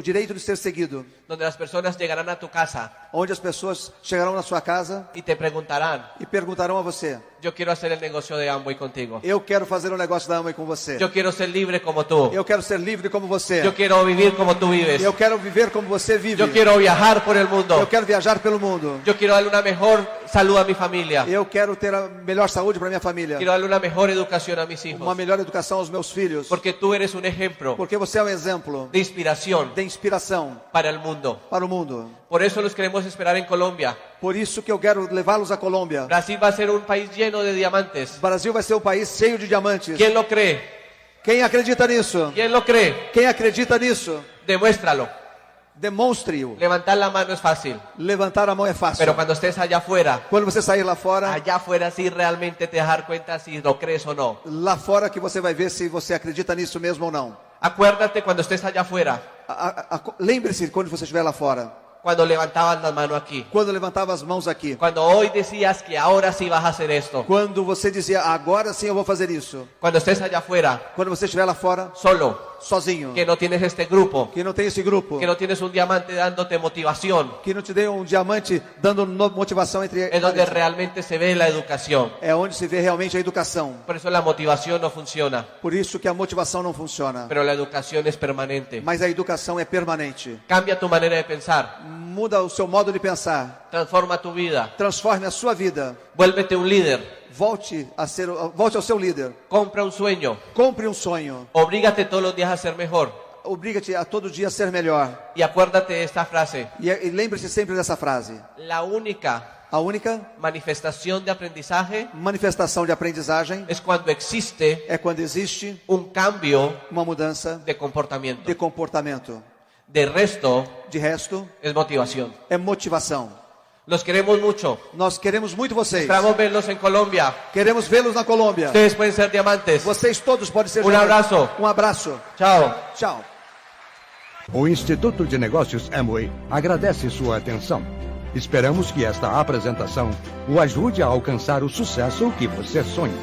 direito de ser seguido. donde las personas llegarán a tu casa Onde as pessoas chegarão na sua casa y te preguntarán, e perguntarão a você: yo quiero hacer el negocio de Amway contigo, eu quero fazer um negócio da Amway com você. yo quiero ser libre como tú, Eu quero ser livre como você. yo quiero vivir como tú vives, Eu quero viver como você vive. yo quiero viajar por el mundo, Eu quero viajar pelo mundo. yo quiero darle una mejor salud a mi familia, Eu quero ter a melhor saúde para minha família. quiero darle una mejor educación a mis Uma hijos, melhor educação aos meus filhos. porque tú eres un ejemplo Porque você é um exemplo de inspiración de inspiração para el mundo. para o mundo. Por eso los queremos esperar en Colombia. Por isso que eu quero levá-los à Colômbia. Brasil va a ser un país lleno de diamantes. O Brasil vai ser um país cheio de diamantes. ¿Quién lo cree? Quem acredita nisso? ¿Quién lo cree? Quem acredita nisso? Demuéstralo. Demonstre-o. Levantar la mano es fácil, Levantar a mão é fácil. pero cuando estés allá afuera, Quando você sair lá fora sí realmente te dar cuenta si lo crees o no. lá fora que você vai ver se você acredita nisso mesmo ou não. Acuérdate cuando estés allá afuera, Lembre-se quando você estiver lá fora. cuando levantabas la mano aquí, Quando levantava as mãos aqui. cuando hoy decías que ahora sí vas a hacer esto, Quando você dizia, agora sim eu vou fazer isso. cuando estés allá afuera, Quando você estiver lá fora, solo, sozinho. que no tienes este grupo, Que não tem esse grupo. que no tienes un diamante dándote motivación, Que não te dê um diamante dando motivação entre es donde realmente se ve la educación. É onde se vê realmente a educação. Por eso la motivación no funciona, Por isso que a motivação não funciona. pero la educación es permanente. Mas a educação é permanente. Cambia tu manera de pensar, Muda o seu modo de pensar. transforma tu vida, Transforme a sua vida. vuélvete un líder, Volte ao seu líder. compra un sueño, Compre um sonho. obrígate todos los días a ser mejor. Obriga-te a todo dia ser melhor. Y acuérdate de esta frase, E lembre-se sempre dessa frase. la única A única manifestación de aprendizaje manifestação de aprendizagem es cuando existe é quando existe un cambio uma mudança de comportamiento. de comportamento. De resto, De resto, es motivación. é motivação. Los queremos mucho. Nós queremos muito vocês. Esperamos verlos en Colombia. Queremos vê-los na Colômbia. Ustedes pueden ser diamantes. Vocês todos podem ser Um diamantes. abraço. Um abraço. Chao. Tchau. O Instituto de Negócios Amway agradece sua atenção. Esperamos que esta apresentação o ajude a alcançar o sucesso que você sonha.